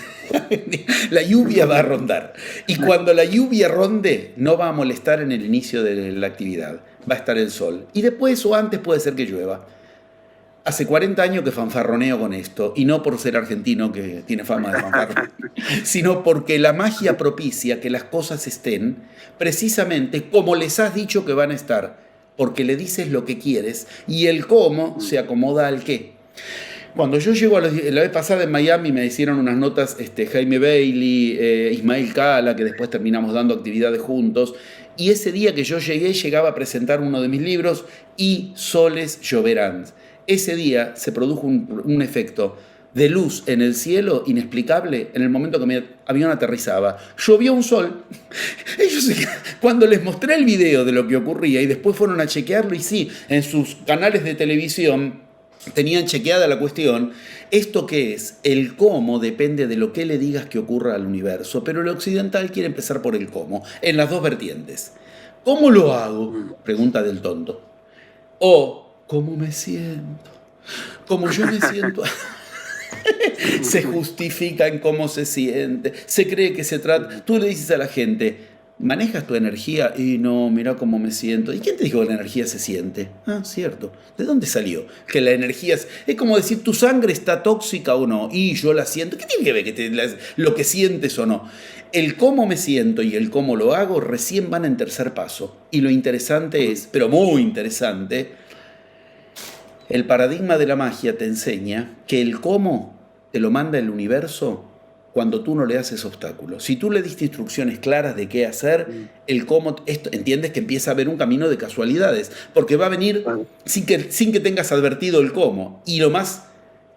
La lluvia va a rondar. Y cuando la lluvia ronde, no va a molestar en el inicio de la actividad. Va a estar el sol. Y después o antes puede ser que llueva. Hace 40 años que fanfarroneo con esto, y no por ser argentino, que tiene fama de fanfarrón, sino porque la magia propicia que las cosas estén precisamente como les has dicho que van a estar, porque le dices lo que quieres y el cómo se acomoda al qué. Cuando yo llego la vez pasada en Miami me hicieron unas notas Jaime Bailey, Ismael Cala, que después terminamos dando actividades juntos, y ese día que yo llegué llegaba a presentar uno de mis libros, Y soles lloverán. Ese día se produjo un efecto de luz en el cielo inexplicable en el momento que mi avión aterrizaba. Llovió un sol. Ellos, cuando les mostré el video de lo que ocurría y después fueron a chequearlo, y sí, en sus canales de televisión tenían chequeada la cuestión. ¿Esto qué es? El cómo depende de lo que le digas que ocurra al universo, pero el occidental quiere empezar por el cómo, en las dos vertientes. ¿Cómo lo hago? Pregunta del tonto. O ¿cómo me siento? Como yo me siento. Se justifica en cómo se siente. Se cree que se trata. Tú le dices a la gente, ¿manejas tu energía? Y no, mira cómo me siento. ¿Y quién te dijo que la energía se siente? Ah, cierto. ¿De dónde salió? Que la energía es como decir, ¿tu sangre está tóxica o no? Y yo la siento. ¿Qué tiene que ver lo que sientes o no? El cómo me siento y el cómo lo hago recién van en tercer paso. Y lo interesante es, pero muy interesante, el paradigma de la magia te enseña que el cómo te lo manda el universo cuando tú no le haces obstáculos. Si tú le diste instrucciones claras de qué hacer, el cómo, entiendes que empieza a haber un camino de casualidades, porque va a venir sin que tengas advertido el cómo. Y lo más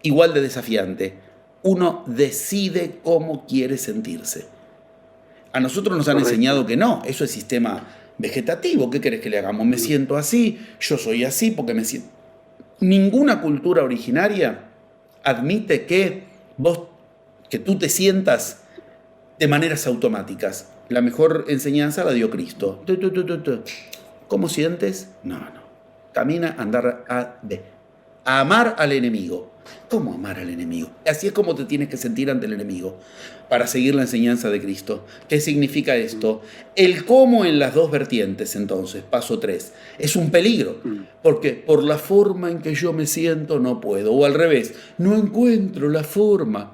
igual de desafiante, uno decide cómo quiere sentirse. A nosotros nos han enseñado que no, eso es sistema vegetativo. ¿Qué querés que le hagamos? Me siento así, yo soy así porque me siento... Ninguna cultura originaria admite que tú te sientas de maneras automáticas. La mejor enseñanza la dio Cristo. ¿Cómo sientes? No. Camina, andar a B. A amar al enemigo. ¿Cómo amar al enemigo? Así es como te tienes que sentir ante el enemigo para seguir la enseñanza de Cristo. ¿Qué significa esto? El cómo en las dos vertientes, entonces, paso 3, es un peligro, porque por la forma en que yo me siento no puedo, o al revés, no encuentro la forma.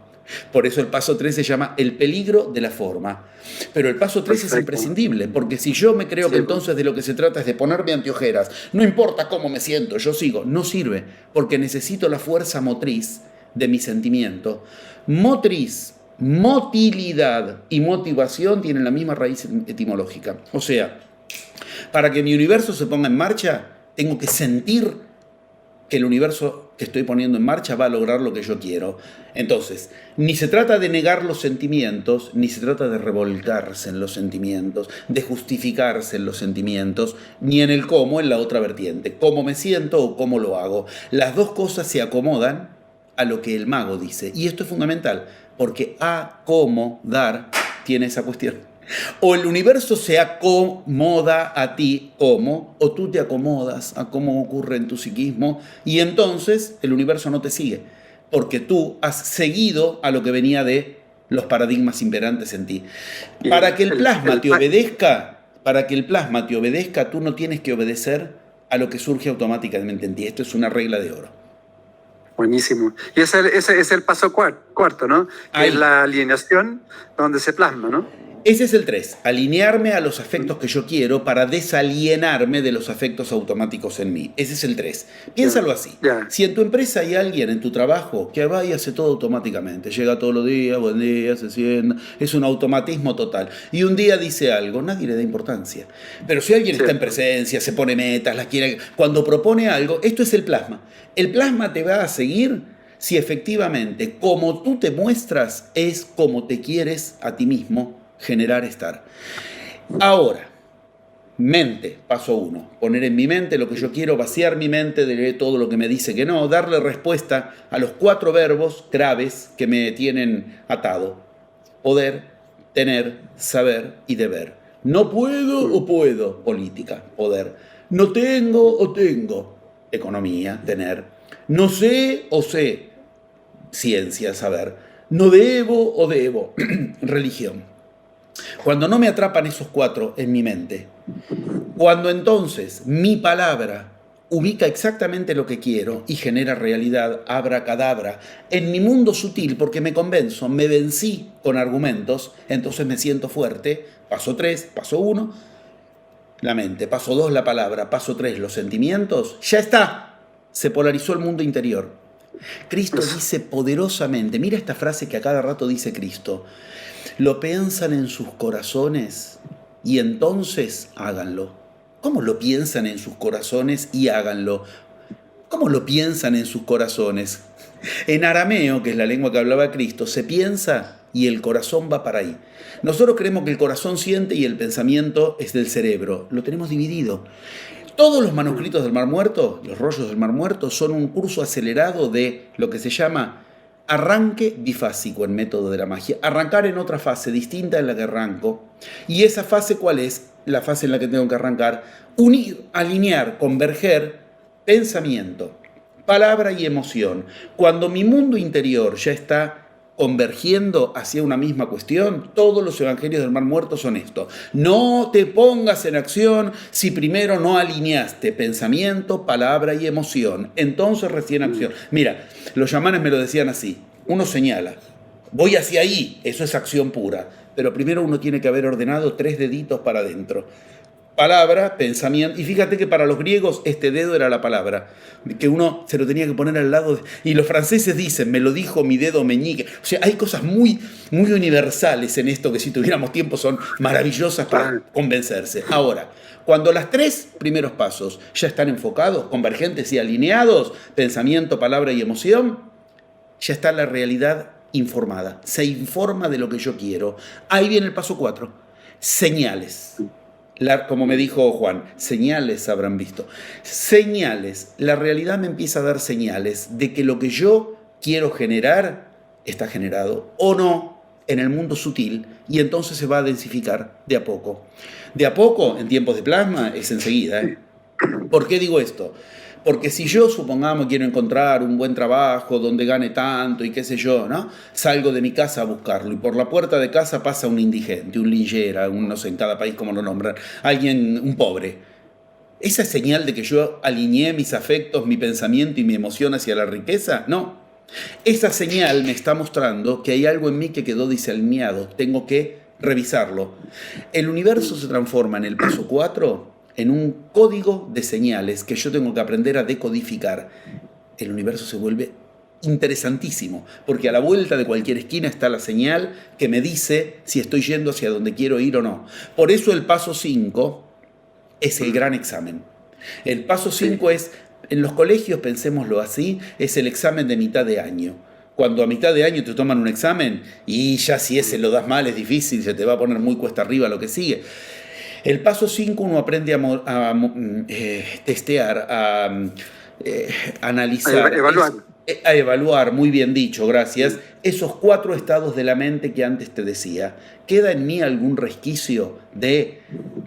Por eso el paso 3 se llama el peligro de la forma. Pero el paso 3 es imprescindible, porque si yo me creo que entonces de lo que se trata es de ponerme anteojeras, no importa cómo me siento, yo sigo, no sirve, porque necesito la fuerza motriz de mi sentimiento. Motriz, motilidad y motivación tienen la misma raíz etimológica. O sea, para que mi universo se ponga en marcha, tengo que sentir que el universo que estoy poniendo en marcha va a lograr lo que yo quiero. Entonces, ni se trata de negar los sentimientos, ni se trata de revolcarse en los sentimientos, de justificarse en los sentimientos, ni en el cómo, en la otra vertiente. Cómo me siento o cómo lo hago. Las dos cosas se acomodan a lo que el mago dice. Y esto es fundamental, porque acomodar tiene esa cuestión. O el universo se acomoda a ti como, o tú te acomodas a cómo ocurre en tu psiquismo, y entonces el universo no te sigue, porque tú has seguido a lo que venía de los paradigmas imperantes en ti. Para que el plasma te obedezca, tú no tienes que obedecer a lo que surge automáticamente en ti. Esto es una regla de oro. Buenísimo. Y ese es el paso cuarto, ¿no? Que es la alineación donde se plasma, ¿no? Ese es el 3, alinearme a los afectos que yo quiero para desalienarme de los afectos automáticos en mí. Ese es el 3. Piénsalo así. Si en tu empresa hay alguien en tu trabajo que va y hace todo automáticamente, llega todos los días, buen día, se sienta, es un automatismo total, y un día dice algo, nadie le da importancia. Pero si alguien está en presencia, se pone metas, las quiere, cuando propone algo, esto es el plasma. El plasma te va a seguir si efectivamente como tú te muestras es como te quieres a ti mismo generar estar. Ahora, mente, paso 1. Poner en mi mente lo que yo quiero, vaciar mi mente de todo lo que me dice que no, darle respuesta a los 4 verbos graves que me tienen atado. Poder, tener, saber y deber. No puedo o puedo, política, poder. No tengo o tengo, economía, tener. No sé o sé, ciencia, saber. No debo o debo, religión. Cuando no me atrapan esos 4 en mi mente, cuando entonces mi palabra ubica exactamente lo que quiero y genera realidad, abracadabra, en mi mundo sutil, porque me convenzo, me vencí con argumentos, entonces me siento fuerte, paso 3, paso 1, la mente, paso 2, la palabra, paso 3, los sentimientos, ya está, se polarizó el mundo interior. Cristo dice poderosamente, mira esta frase que a cada rato dice Cristo, lo piensan en sus corazones y entonces háganlo. ¿Cómo lo piensan en sus corazones y háganlo? ¿Cómo lo piensan en sus corazones? En arameo, que es la lengua que hablaba Cristo, se piensa y el corazón va para ahí. Nosotros creemos que el corazón siente y el pensamiento es del cerebro. Lo tenemos dividido. Todos los manuscritos del Mar Muerto, los rollos del Mar Muerto, son un curso acelerado de lo que se llama arranque bifásico en método de la magia. Arrancar en otra fase distinta en la que arranco. ¿Y esa fase cuál es? La fase en la que tengo que arrancar. Unir, alinear, converger pensamiento, palabra y emoción. Cuando mi mundo interior ya está convergiendo hacia una misma cuestión, todos los evangelios del Mar Muerto son esto. No te pongas en acción si primero no alineaste pensamiento, palabra y emoción. Entonces recién acción. Mira, los chamanes me lo decían así. Uno señala, voy hacia ahí, eso es acción pura. Pero primero uno tiene que haber ordenado 3 deditos para adentro. Palabra, pensamiento, y fíjate que para los griegos este dedo era la palabra, que uno se lo tenía que poner al lado, y los franceses dicen, me lo dijo mi dedo meñique, o sea, hay cosas muy, muy universales en esto que si tuviéramos tiempo son maravillosas para convencerse. Ahora, cuando los 3 primeros pasos ya están enfocados, convergentes y alineados, pensamiento, palabra y emoción, ya está la realidad informada, se informa de lo que yo quiero. Ahí viene el paso 4, señales. Como me dijo Juan, señales habrán visto. Señales. La realidad me empieza a dar señales de que lo que yo quiero generar está generado o no en el mundo sutil y entonces se va a densificar de a poco. De a poco, en tiempos de plasma, es enseguida. ¿Por qué digo esto? Porque si yo, supongamos, quiero encontrar un buen trabajo donde gane tanto y qué sé yo, ¿no? Salgo de mi casa a buscarlo y por la puerta de casa pasa un indigente, un lillera, no sé en cada país cómo lo nombran, alguien, un pobre. ¿Esa es señal de que yo alineé mis afectos, mi pensamiento y mi emoción hacia la riqueza? No. Esa señal me está mostrando que hay algo en mí que quedó desalineado. Tengo que revisarlo. El universo se transforma en el paso 4 en un código de señales que yo tengo que aprender a decodificar. El universo se vuelve interesantísimo, porque a la vuelta de cualquier esquina está la señal que me dice si estoy yendo hacia donde quiero ir o no. Por eso el paso 5 es el gran examen. El paso 5 es, en los colegios, pensémoslo así, es el examen de mitad de año. Cuando a mitad de año te toman un examen y ya si ese lo das mal es difícil, se te va a poner muy cuesta arriba lo que sigue. El paso 5 uno aprende a testear, a analizar, a evaluar, muy bien dicho, gracias, esos 4 estados de la mente que antes te decía. ¿Queda en mí algún resquicio de,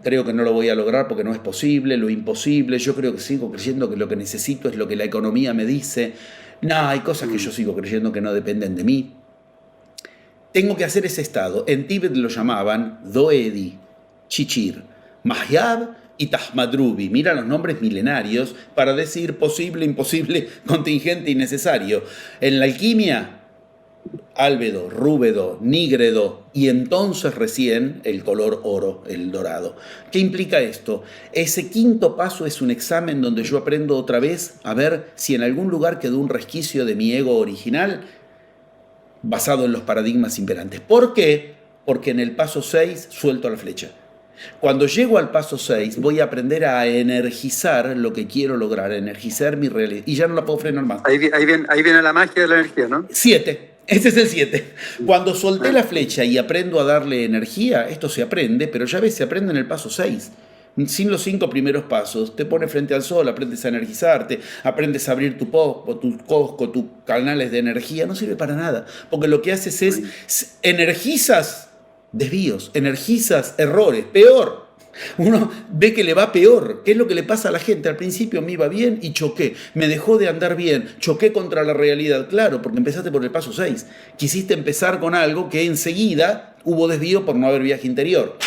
creo que no lo voy a lograr porque no es posible, lo imposible, yo creo que sigo creyendo que lo que necesito es lo que la economía me dice? No, hay cosas que yo sigo creyendo que no dependen de mí. Tengo que hacer ese estado. En Tíbet lo llamaban Doedi, Chichir, Mahyab y Tahmadrubi. Mira los nombres milenarios para decir posible, imposible, contingente y necesario. En la alquimia, álbedo, rúbedo, nígredo y entonces recién el color oro, el dorado. ¿Qué implica esto? Ese quinto paso es un examen donde yo aprendo otra vez a ver si en algún lugar quedó un resquicio de mi ego original basado en los paradigmas imperantes. ¿Por qué? Porque en el paso 6 suelto la flecha. Cuando llego al paso 6 voy a aprender a energizar lo que quiero lograr, a energizar mi realidad y ya no la puedo frenar más. Ahí viene la magia de la energía, ¿no? 7. Este es el 7. Cuando solté la flecha y aprendo a darle energía, esto se aprende, pero ya ves, se aprende en el paso 6. Sin los 5 primeros pasos, te pones frente al sol, aprendes a energizarte, aprendes a abrir tu cosco, tus canales de energía, no sirve para nada, porque lo que haces es energizas desvíos, energizas errores, peor. Uno ve que le va peor. ¿Qué es lo que le pasa a la gente? Al principio me iba bien y choqué. Me dejó de andar bien. Choqué contra la realidad. Claro, porque empezaste por el paso 6. Quisiste empezar con algo que enseguida hubo desvío por no haber viaje interior.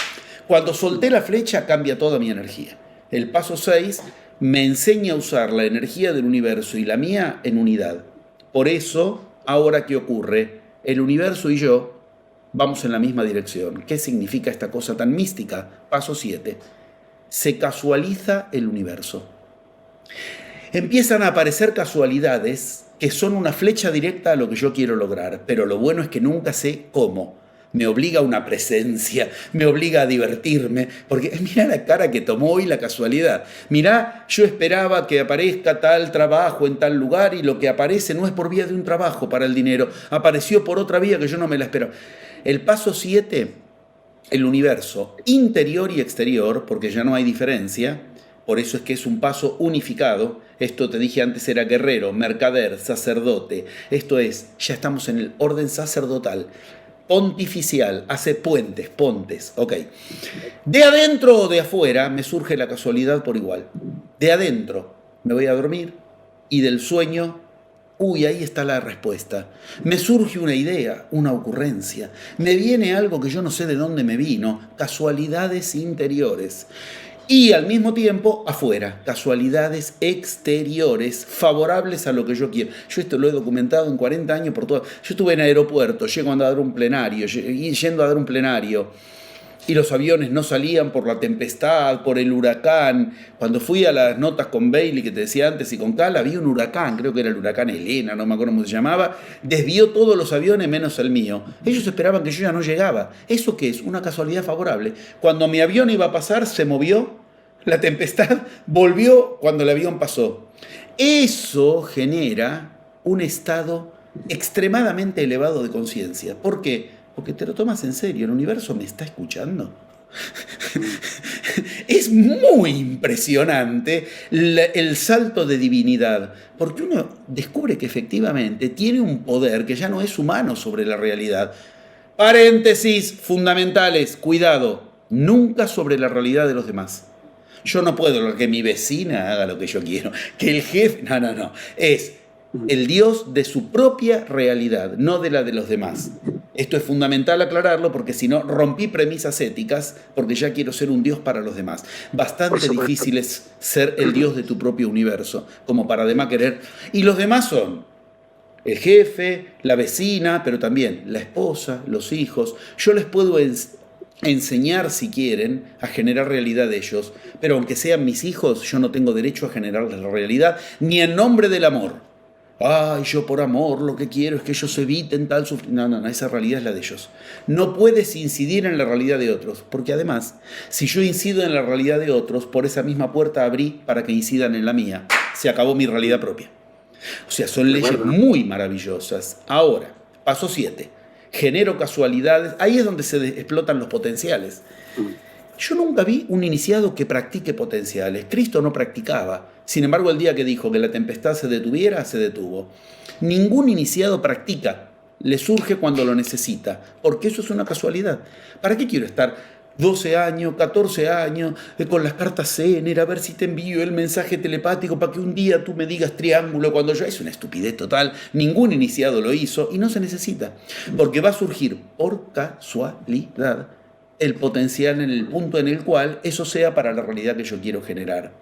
Cuando solté la flecha cambia toda mi energía. El paso 6 me enseña a usar la energía del universo y la mía en unidad. Por eso, ahora ¿qué ocurre? El universo y yo vamos en la misma dirección. ¿Qué significa esta cosa tan mística? Paso 7. Se casualiza el universo. Empiezan a aparecer casualidades que son una flecha directa a lo que yo quiero lograr, pero lo bueno es que nunca sé cómo. Me obliga a una presencia, me obliga a divertirme, porque mira la cara que tomó hoy la casualidad. Mirá, yo esperaba que aparezca tal trabajo en tal lugar y lo que aparece no es por vía de un trabajo para el dinero, apareció por otra vía que yo no me la esperaba. El paso 7, el universo interior y exterior, porque ya no hay diferencia, por eso es que es un paso unificado. Esto te dije antes era guerrero, mercader, sacerdote. Esto es, ya estamos en el orden sacerdotal, pontificial, hace puentes, pontes, ok. De adentro o de afuera me surge la casualidad por igual. De adentro me voy a dormir y del sueño, uy, ahí está la respuesta. Me surge una idea, una ocurrencia. Me viene algo que yo no sé de dónde me vino, casualidades interiores. Y al mismo tiempo, afuera, casualidades exteriores favorables a lo que yo quiero. Yo esto lo he documentado en 40 años por todo. Yo estuve en aeropuerto, llego a dar un plenario, yendo a dar un plenario, y los aviones no salían por la tempestad, por el huracán. Cuando fui a las notas con Bailey, que te decía antes, y con Cal, había un huracán, creo que era el huracán Elena, no me acuerdo cómo se llamaba, desvió todos los aviones menos el mío. Ellos esperaban que yo ya no llegaba. ¿Eso qué es? Una casualidad favorable. Cuando mi avión iba a pasar, se movió, la tempestad volvió cuando el avión pasó. Eso genera un estado extremadamente elevado de conciencia. ¿Por qué? Porque te lo tomas en serio, el universo me está escuchando. Es muy impresionante el salto de divinidad, porque uno descubre que efectivamente tiene un poder que ya no es humano sobre la realidad. Paréntesis fundamentales, cuidado, nunca sobre la realidad de los demás. Yo no puedo que mi vecina haga lo que yo quiero, que el jefe, no, es el Dios de su propia realidad, no de la de los demás. Esto es fundamental aclararlo porque si no rompí premisas éticas porque ya quiero ser un Dios para los demás. Bastante difícil es ser el Dios de tu propio universo como para además querer. Y los demás son el jefe, la vecina, pero también la esposa, los hijos. Yo les puedo enseñar si quieren a generar realidad de ellos, pero aunque sean mis hijos, yo no tengo derecho a generarles la realidad ni en nombre del amor. Ay, yo por amor lo que quiero es que ellos eviten tal sufrimiento. No, esa realidad es la de ellos. No puedes incidir en la realidad de otros, porque además, si yo incido en la realidad de otros, por esa misma puerta abrí para que incidan en la mía. Se acabó mi realidad propia. O sea, son leyes muy maravillosas. Ahora, paso 7. Genero casualidades. Ahí es donde se explotan los potenciales. Yo nunca vi un iniciado que practique potenciales. Cristo no practicaba. Sin embargo, el día que dijo que la tempestad se detuviera, se detuvo. Ningún iniciado practica. Le surge cuando lo necesita. Porque eso es una casualidad. ¿Para qué quiero estar 12 años, 14 años, con las cartas Zener, a ver si te envío el mensaje telepático para que un día tú me digas triángulo cuando yo... Es una estupidez total. Ningún iniciado lo hizo y no se necesita. Porque va a surgir por casualidad el potencial en el punto en el cual eso sea para la realidad que yo quiero generar.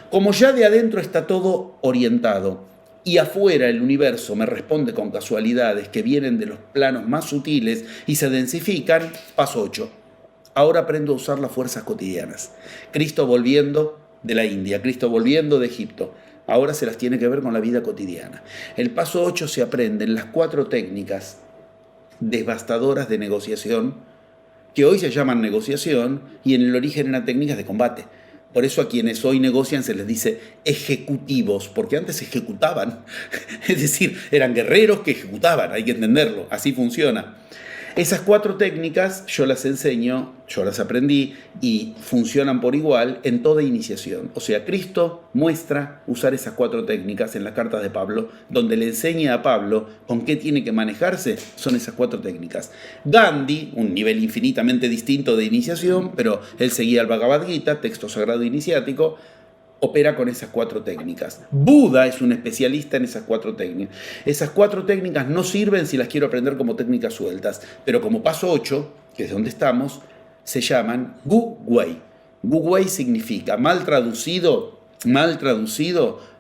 Como ya de adentro está todo orientado y afuera el universo me responde con casualidades que vienen de los planos más sutiles y se densifican, paso 8. Ahora aprendo a usar las fuerzas cotidianas. Cristo volviendo de la India, Cristo volviendo de Egipto. Ahora se las tiene que ver con la vida cotidiana. El paso 8 se aprenden las 4 técnicas devastadoras de negociación, que hoy se llaman negociación y en el origen eran técnicas de combate. Por eso a quienes hoy negocian se les dice ejecutivos, porque antes ejecutaban. Es decir, eran guerreros que ejecutaban, hay que entenderlo, así funciona. Esas 4 técnicas yo las enseño, yo las aprendí y funcionan por igual en toda iniciación. O sea, Cristo muestra usar esas 4 técnicas en las cartas de Pablo, donde le enseña a Pablo con qué tiene que manejarse, son esas 4 técnicas. Gandhi, un nivel infinitamente distinto de iniciación, pero él seguía el Bhagavad Gita, texto sagrado iniciático, opera con esas 4 técnicas. Buda es un especialista en esas 4 técnicas. Esas 4 técnicas no sirven si las quiero aprender como técnicas sueltas, pero como paso 8, que es donde estamos, se llaman Gu Wei. Gu Wei significa, mal traducido,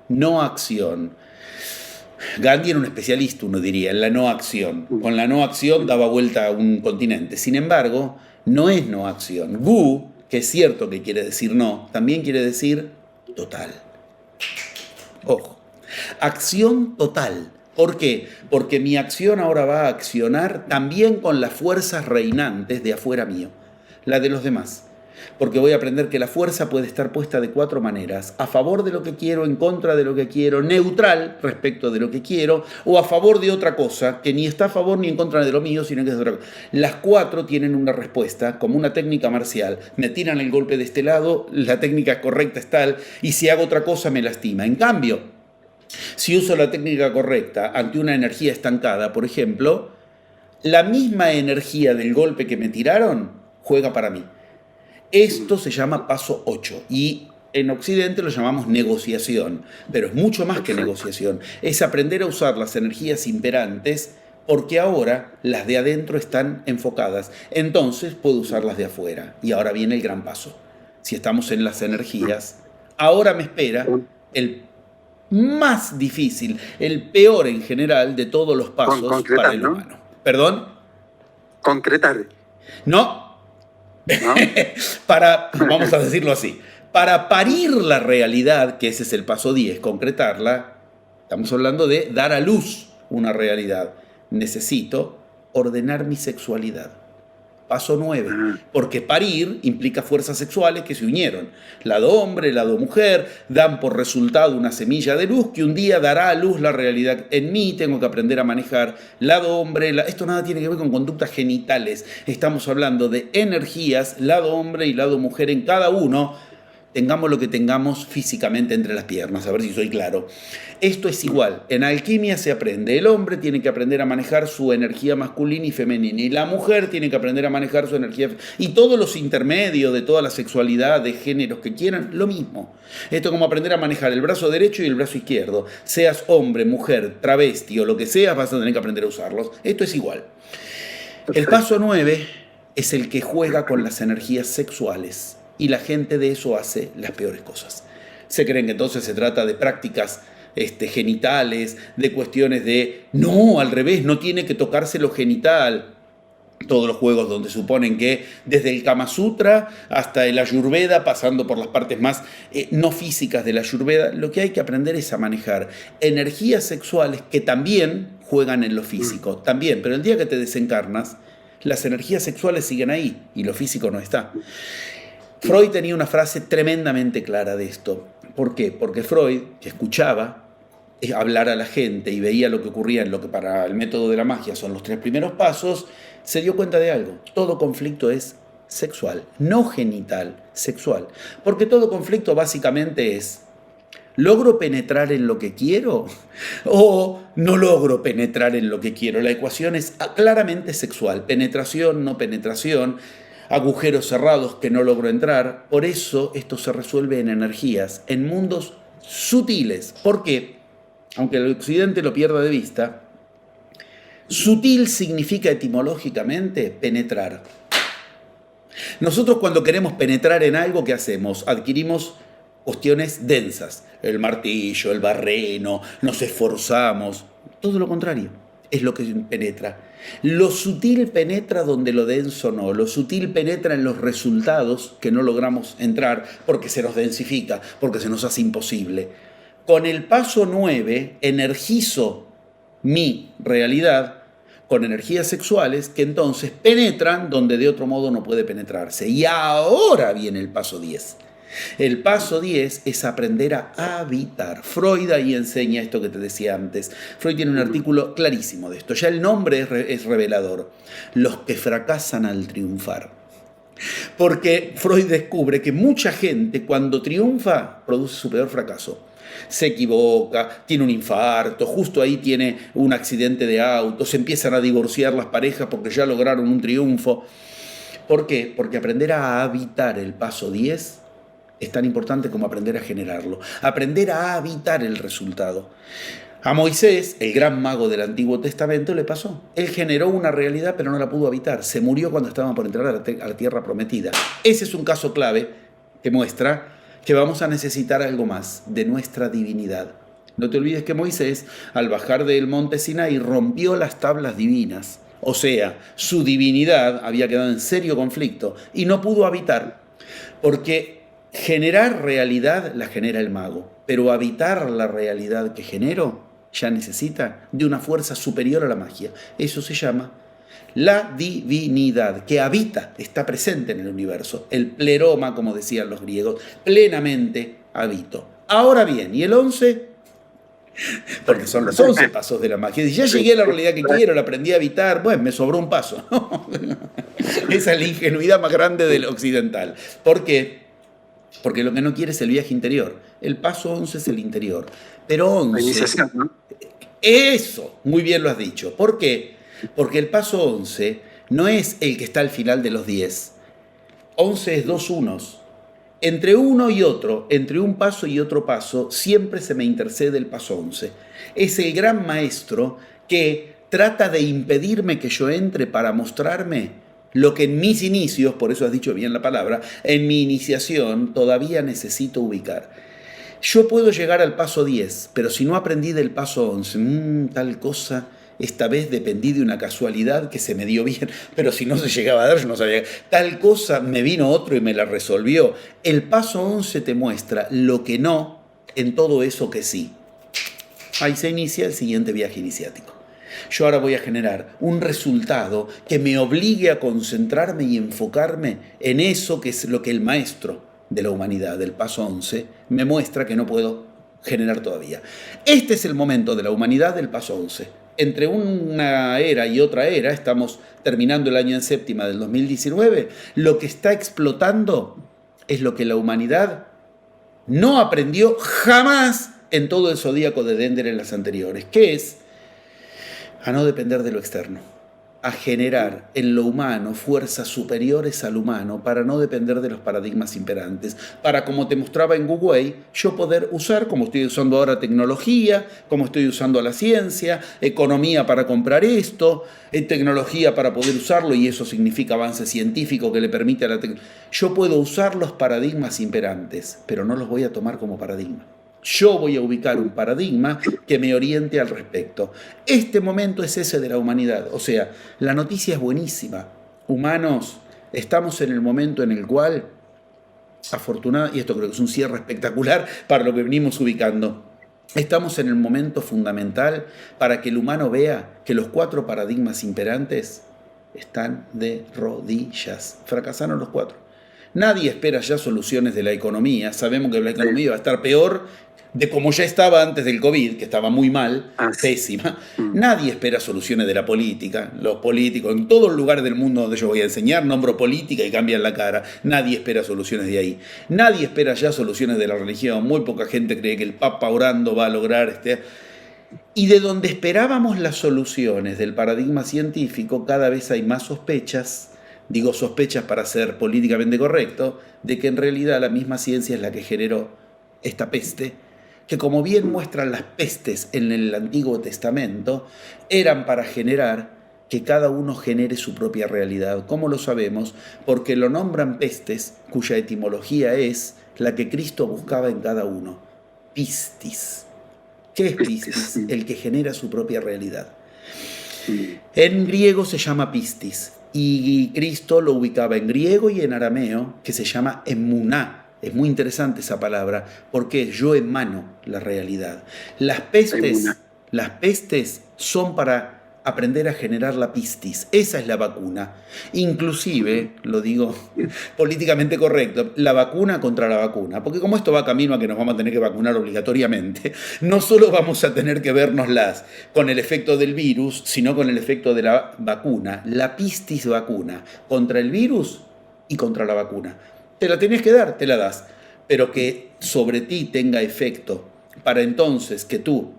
no acción. Gandhi era un especialista, uno diría, en la no acción. Con la no acción daba vuelta a un continente. Sin embargo, no es no acción. Gu, que es cierto que quiere decir no, también quiere decir total. Ojo, acción total. ¿Por qué? Porque mi acción ahora va a accionar también con las fuerzas reinantes de afuera mío, la de los demás. Porque voy a aprender que la fuerza puede estar puesta de 4 maneras: a favor de lo que quiero, en contra de lo que quiero, neutral respecto de lo que quiero, o a favor de otra cosa que ni está a favor ni en contra de lo mío, sino que es otra cosa. Las 4 tienen una respuesta, como una técnica marcial. Me tiran el golpe de este lado, la técnica correcta es tal, y si hago otra cosa me lastima. En cambio, si uso la técnica correcta ante una energía estancada, por ejemplo, la misma energía del golpe que me tiraron juega para mí. Esto se llama paso 8 y en Occidente lo llamamos negociación, pero es mucho más que negociación. Es aprender a usar las energías imperantes porque ahora las de adentro están enfocadas. Entonces puedo usar las de afuera. Y ahora viene el gran paso. Si estamos en las energías, ahora me espera el más difícil, el peor en general de todos los pasos para el humano. ¿Perdón? Concretar. No. ¿No? Vamos a decirlo así, para parir la realidad, que ese es el paso 10, concretarla, estamos hablando de dar a luz una realidad. Necesito ordenar mi sexualidad. Paso 9, porque parir implica fuerzas sexuales que se unieron. Lado hombre, lado mujer, dan por resultado una semilla de luz que un día dará a luz la realidad en mí. Tengo que aprender a manejar lado hombre. Esto nada tiene que ver con conductas genitales. Estamos hablando de energías, lado hombre y lado mujer en cada uno. Tengamos lo que tengamos físicamente entre las piernas, a ver si soy claro. Esto es igual, en alquimia se aprende, el hombre tiene que aprender a manejar su energía masculina y femenina, y la mujer tiene que aprender a manejar su energía y todos los intermedios de toda la sexualidad, de géneros que quieran, lo mismo. Esto es como aprender a manejar el brazo derecho y el brazo izquierdo. Seas hombre, mujer, travesti o lo que seas, vas a tener que aprender a usarlos. Esto es igual. El paso 9 es el que juega con las energías sexuales. Y la gente de eso hace las peores cosas. Se creen que entonces se trata de prácticas genitales, de cuestiones de, no, al revés, no tiene que tocarse lo genital. Todos los juegos donde suponen que desde el Kama Sutra hasta el Ayurveda, pasando por las partes más no físicas del Ayurveda, lo que hay que aprender es a manejar energías sexuales que también juegan en lo físico, también, pero el día que te desencarnas, las energías sexuales siguen ahí y lo físico no está. Freud tenía una frase tremendamente clara de esto. ¿Por qué? Porque Freud, que escuchaba hablar a la gente y veía lo que ocurría en lo que para el método de la magia son los 3 primeros pasos, se dio cuenta de algo. Todo conflicto es sexual, no genital, sexual. Porque todo conflicto básicamente es, ¿logro penetrar en lo que quiero o no logro penetrar en lo que quiero? La ecuación es claramente sexual, penetración, no penetración, agujeros cerrados que no logro entrar. Por eso esto se resuelve en energías, en mundos sutiles. ¿Por qué? Aunque el occidente lo pierda de vista, sutil significa etimológicamente penetrar. Nosotros cuando queremos penetrar en algo, ¿qué hacemos? Adquirimos cuestiones densas, el martillo, el barreno, nos esforzamos. Todo lo contrario, es lo que penetra. Lo sutil penetra donde lo denso no. Lo sutil penetra en los resultados que no logramos entrar porque se nos densifica, porque se nos hace imposible. Con el paso 9 energizo mi realidad con energías sexuales que entonces penetran donde de otro modo no puede penetrarse. Y ahora viene el paso 10. El paso 10 es aprender a habitar. Freud ahí enseña esto que te decía antes. Freud tiene un artículo clarísimo de esto. Ya el nombre es revelador. Los que fracasan al triunfar. Porque Freud descubre que mucha gente cuando triunfa produce su peor fracaso. Se equivoca, tiene un infarto, justo ahí tiene un accidente de auto, se empiezan a divorciar las parejas porque ya lograron un triunfo. ¿Por qué? Porque aprender a habitar el paso 10 es tan importante como aprender a generarlo, aprender a habitar el resultado. A Moisés, el gran mago del Antiguo Testamento, le pasó. Él generó una realidad pero no la pudo habitar, se murió cuando estaban por entrar a la tierra prometida. Ese es un caso clave que muestra que vamos a necesitar algo más de nuestra divinidad. No te olvides que Moisés, al bajar del monte Sinaí, rompió las tablas divinas. O sea, su divinidad había quedado en serio conflicto y no pudo habitar. Porque generar realidad la genera el mago, pero habitar la realidad que genero ya necesita de una fuerza superior a la magia. Eso se llama la divinidad, que habita, está presente en el universo. El pleroma, como decían los griegos, plenamente habito. Ahora bien, ¿y el 11? Porque son los 11 pasos de la magia. Y ya llegué a la realidad que quiero, la aprendí a habitar, bueno, me sobró un paso. Esa es la ingenuidad más grande del occidental. ¿Por qué? Porque lo que no quiere es el viaje interior. El paso 11 es el interior. Pero 11... La iniciación, ¿no? Eso, muy bien lo has dicho. ¿Por qué? Porque el paso 11 no es el que está al final de los 10. 11 es 2 unos. Entre uno y otro, entre un paso y otro paso, siempre se me intercede el paso 11. Es el gran maestro que trata de impedirme que yo entre para mostrarme lo que en mis inicios, por eso has dicho bien la palabra, en mi iniciación todavía necesito ubicar. Yo puedo llegar al paso 10, pero si no aprendí del paso 11, tal cosa, esta vez dependí de una casualidad que se me dio bien, pero si no se llegaba a dar, yo no sabía. Tal cosa, me vino otro y me la resolvió. El paso 11 te muestra lo que no en todo eso que sí. Ahí se inicia el siguiente viaje iniciático. Yo ahora voy a generar un resultado que me obligue a concentrarme y enfocarme en eso que es lo que el maestro de la humanidad, del paso 11, me muestra que no puedo generar todavía. Este es el momento de la humanidad del paso 11. Entre una era y otra era, estamos terminando el año en séptima del 2019, lo que está explotando es lo que la humanidad no aprendió jamás en todo el zodíaco de Dendera en las anteriores, que es a no depender de lo externo, a generar en lo humano fuerzas superiores al humano para no depender de los paradigmas imperantes, para, como te mostraba en Wu Wei, yo poder usar, como estoy usando ahora tecnología, como estoy usando la ciencia, economía para comprar esto, tecnología para poder usarlo, y eso significa avance científico que le permite a la tecnología. Yo puedo usar los paradigmas imperantes, pero no los voy a tomar como paradigma. Yo voy a ubicar un paradigma que me oriente al respecto. Este momento es ese de la humanidad. O sea, la noticia es buenísima. Humanos, estamos en el momento en el cual, afortunadamente, y esto creo que es un cierre espectacular para lo que venimos ubicando, estamos en el momento fundamental para que el humano vea que los 4 paradigmas imperantes están de rodillas. Fracasaron los 4. Nadie espera ya soluciones de la economía. Sabemos que la economía va a estar peor de como ya estaba antes del COVID, que estaba muy mal, pésima. Nadie espera soluciones de la política. Los políticos, en todos los lugares del mundo donde yo voy a enseñar, nombro política y cambian la cara. Nadie espera soluciones de ahí. Nadie espera ya soluciones de la religión. Muy poca gente cree que el Papa orando va a lograr Y de donde esperábamos las soluciones del paradigma científico, cada vez hay más sospechas, digo sospechas para ser políticamente correcto, de que en realidad la misma ciencia es la que generó esta peste, que como bien muestran las pestes en el Antiguo Testamento, eran para generar que cada uno genere su propia realidad. ¿Cómo lo sabemos? Porque lo nombran pestes, cuya etimología es la que Cristo buscaba en cada uno. Pistis. ¿Qué es pistis? El que genera su propia realidad. En griego se llama pistis, y Cristo lo ubicaba en griego y en arameo, que se llama emuná. Es muy interesante esa palabra, porque yo emano la realidad. Las pestes son para aprender a generar la pistis. Esa es la vacuna. Inclusive, lo digo políticamente correcto, la vacuna contra la vacuna. Porque como esto va camino a que nos vamos a tener que vacunar obligatoriamente, no solo vamos a tener que vernoslas con el efecto del virus, sino con el efecto de la vacuna. La pistis vacuna contra el virus y contra la vacuna. Te la tenés que dar, te la das. Pero que sobre ti tenga efecto para entonces que tú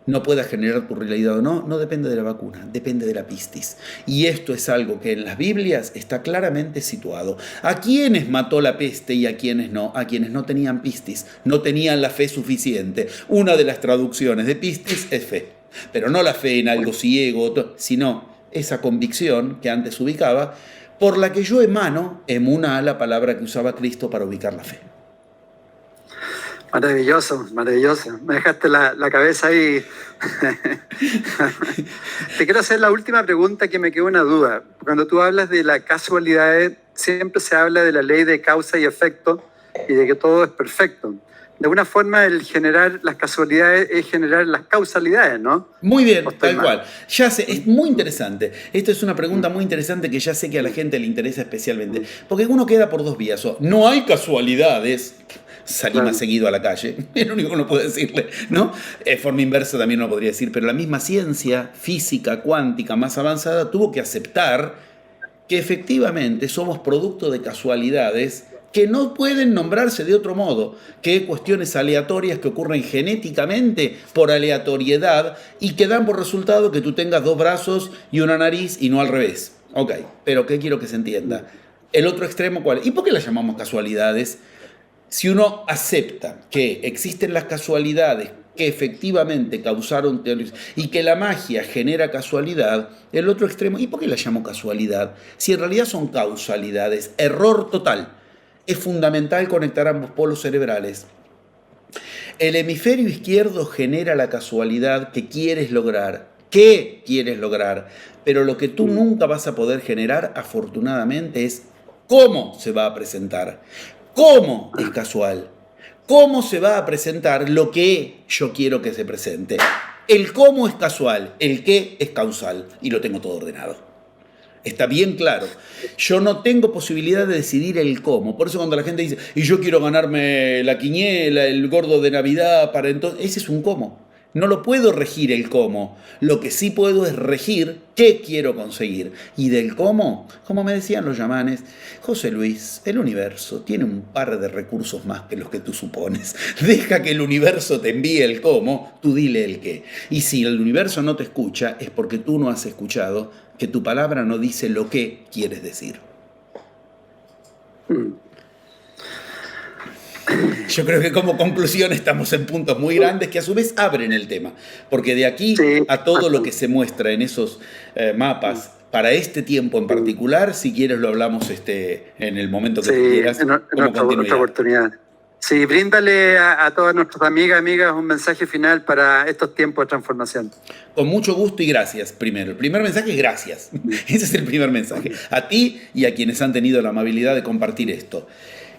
no puedas generar tu realidad o no, no depende de la vacuna, depende de la pistis. Y esto es algo que en las Biblias está claramente situado. ¿A quiénes mató la peste y a quiénes no? A quienes no tenían pistis, no tenían la fe suficiente. Una de las traducciones de pistis es fe, pero no la fe en algo ciego, sino esa convicción que antes ubicaba, por la que yo emano, emuná, la palabra que usaba Cristo para ubicar la fe. Maravilloso, maravilloso. Me dejaste la cabeza ahí. Te quiero hacer la última pregunta que me quedó una duda. Cuando tú hablas de la casualidad, siempre se habla de la ley de causa y efecto y de que todo es perfecto. De alguna forma, el generar las casualidades es generar las causalidades, ¿no? Muy bien, tal cual. Ya sé, es muy interesante. Esta es una pregunta muy interesante que ya sé que a la gente le interesa especialmente. Porque uno queda por dos vías. O no hay casualidades. Salí más seguido a la calle, es lo único que uno puede decirle, ¿no? Forma inversa también uno podría decir, pero la misma ciencia física cuántica más avanzada tuvo que aceptar que efectivamente somos producto de casualidades que no pueden nombrarse de otro modo que cuestiones aleatorias que ocurren genéticamente por aleatoriedad y que dan por resultado que tú tengas dos brazos y una nariz y no al revés. Ok, pero ¿qué quiero que se entienda? El otro extremo, ¿cuál es? ¿Y por qué las llamamos casualidades? Si uno acepta que existen las casualidades que efectivamente causaron teorías y que la magia genera casualidad, el otro extremo, ¿y por qué la llamo casualidad? Si en realidad son causalidades, error total. Es fundamental conectar ambos polos cerebrales. El hemisferio izquierdo genera la casualidad que quieres lograr. ¿Qué quieres lograr? Pero lo que tú nunca vas a poder generar, afortunadamente, es cómo se va a presentar. ¿Cómo es casual? ¿Cómo se va a presentar lo que yo quiero que se presente? El cómo es casual, el qué es causal, y lo tengo todo ordenado. Está bien claro. Yo no tengo posibilidad de decidir el cómo. Por eso cuando la gente dice, y yo quiero ganarme la quiniela, el gordo de Navidad, para entonces, ese es un cómo. No lo puedo regir el cómo. Lo que sí puedo es regir qué quiero conseguir. Y del cómo, como me decían los yamanes, José Luis, el universo tiene un par de recursos más que los que tú supones. Deja que el universo te envíe el cómo, tú dile el qué. Y si el universo no te escucha, es porque tú no has escuchado que tu palabra no dice lo que quieres decir. Yo creo que como conclusión estamos en puntos muy grandes que a su vez abren el tema, porque de aquí a todo lo que se muestra en esos mapas, para este tiempo en particular, si quieres lo hablamos en el momento que tú quieras. En otra oportunidad. Sí, bríndale a todas nuestras amigas un mensaje final para estos tiempos de transformación. Con mucho gusto y gracias primero. El primer mensaje es gracias. Ese es el primer mensaje. A ti y a quienes han tenido la amabilidad de compartir esto,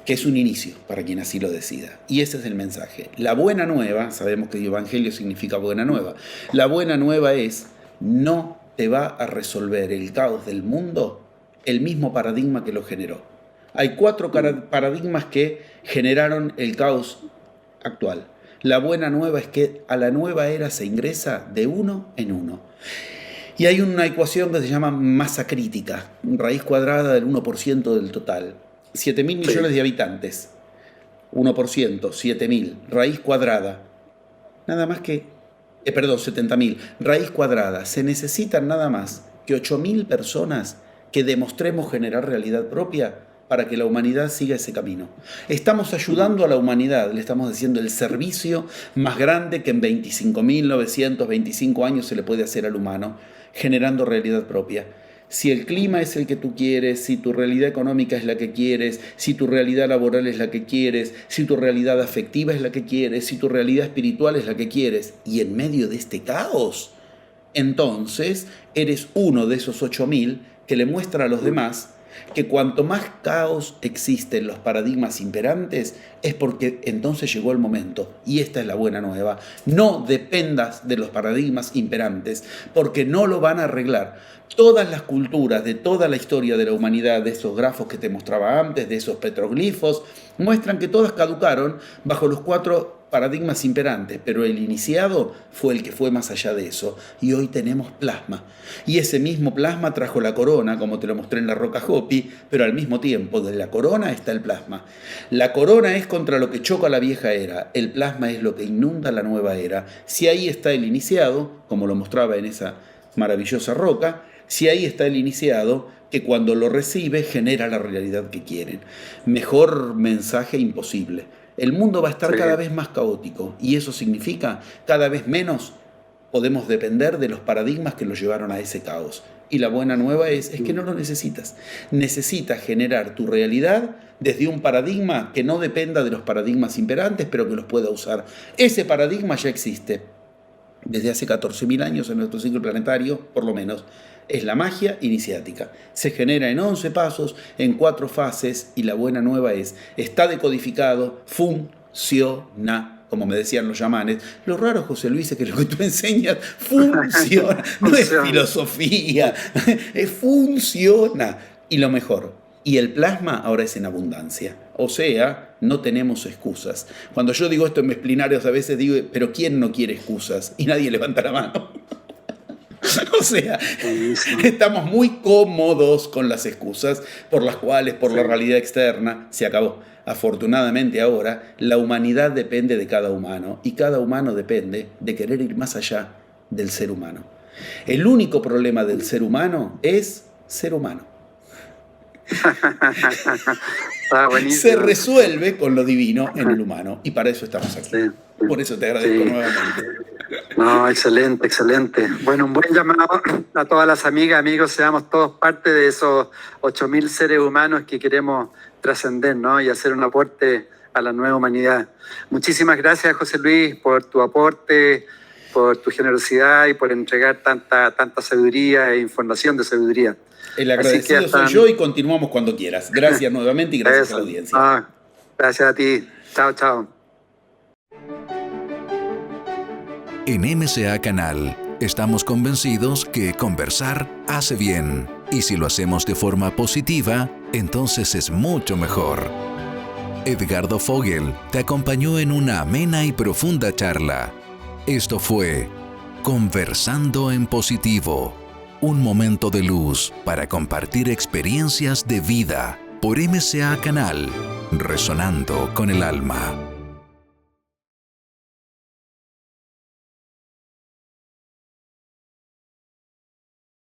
que es un inicio para quien así lo decida. Y ese es el mensaje. La buena nueva, sabemos que evangelio significa buena nueva, la buena nueva es, no te va a resolver el caos del mundo el mismo paradigma que lo generó. Hay 4 paradigmas que generaron el caos actual. La buena nueva es que a la nueva era se ingresa de uno en uno. Y hay una ecuación que se llama masa crítica, raíz cuadrada del 1% del total. 7.000 millones de habitantes, 1%, 7.000, raíz cuadrada, nada más que, 70.000, raíz cuadrada, se necesitan nada más que 8.000 personas que demostremos generar realidad propia para que la humanidad siga ese camino. Estamos ayudando a la humanidad, le estamos diciendo el servicio más grande que en 25.925 años se le puede hacer al humano, generando realidad propia. Si el clima es el que tú quieres, si tu realidad económica es la que quieres, si tu realidad laboral es la que quieres, si tu realidad afectiva es la que quieres, si tu realidad espiritual es la que quieres, y en medio de este caos, entonces eres uno de esos 8.000 que le muestra a los demás que cuanto más caos existe en los paradigmas imperantes es porque entonces llegó el momento. Y esta es la buena nueva. No dependas de los paradigmas imperantes porque no lo van a arreglar. Todas las culturas de toda la historia de la humanidad, de esos grafos que te mostraba antes, de esos petroglifos, muestran que todas caducaron bajo los 4 paradigmas imperantes, pero el iniciado fue el que fue más allá de eso, y hoy tenemos plasma. Y ese mismo plasma trajo la corona, como te lo mostré en la roca Hopi, pero al mismo tiempo de la corona está el plasma. La corona es contra lo que choca la vieja era, el plasma es lo que inunda la nueva era. Si ahí está el iniciado, como lo mostraba en esa maravillosa roca, si ahí está el iniciado, que cuando lo recibe genera la realidad que quieren. Mejor mensaje imposible. El mundo va a estar cada vez más caótico y eso significa cada vez menos podemos depender de los paradigmas que los llevaron a ese caos. Y la buena nueva es que no lo necesitas. Necesitas generar tu realidad desde un paradigma que no dependa de los paradigmas imperantes, pero que los pueda usar. Ese paradigma ya existe desde hace 14.000 años en nuestro ciclo planetario, por lo menos. Es la magia iniciática. Se genera en 11 pasos, en 4 fases, y la buena nueva está decodificado, funciona, como me decían los chamanes. Lo raro, José Luis, es que lo que tú enseñas funciona, no es filosofía, funciona. Y lo mejor, y el plasma ahora es en abundancia. O sea, no tenemos excusas. Cuando yo digo esto en mis plenarios a veces digo, pero ¿quién no quiere excusas? Y nadie levanta la mano. O sea, estamos muy cómodos con las excusas por las cuales, por la realidad externa, se acabó. Afortunadamente ahora, la humanidad depende de cada humano y cada humano depende de querer ir más allá del ser humano. El único problema del ser humano es ser humano. Se resuelve con lo divino en el humano y para eso estamos aquí. Por eso te agradezco nuevamente. No, excelente, excelente. Bueno, un buen llamado a todas las amigas, amigos, seamos todos parte de esos 8.000 seres humanos que queremos trascender, ¿no? Y hacer un aporte a la nueva humanidad. Muchísimas gracias, José Luis, por tu aporte, por tu generosidad y por entregar tanta sabiduría e información de sabiduría. El agradecido soy yo y continuamos cuando quieras. Gracias nuevamente y gracias a la audiencia. Gracias a ti. Chao, chao. En MCA Canal estamos convencidos que conversar hace bien. Y si lo hacemos de forma positiva, entonces es mucho mejor. Edgardo Fogel te acompañó en una amena y profunda charla. Esto fue Conversando en Positivo. Un momento de luz para compartir experiencias de vida por MCA Canal, resonando con el alma.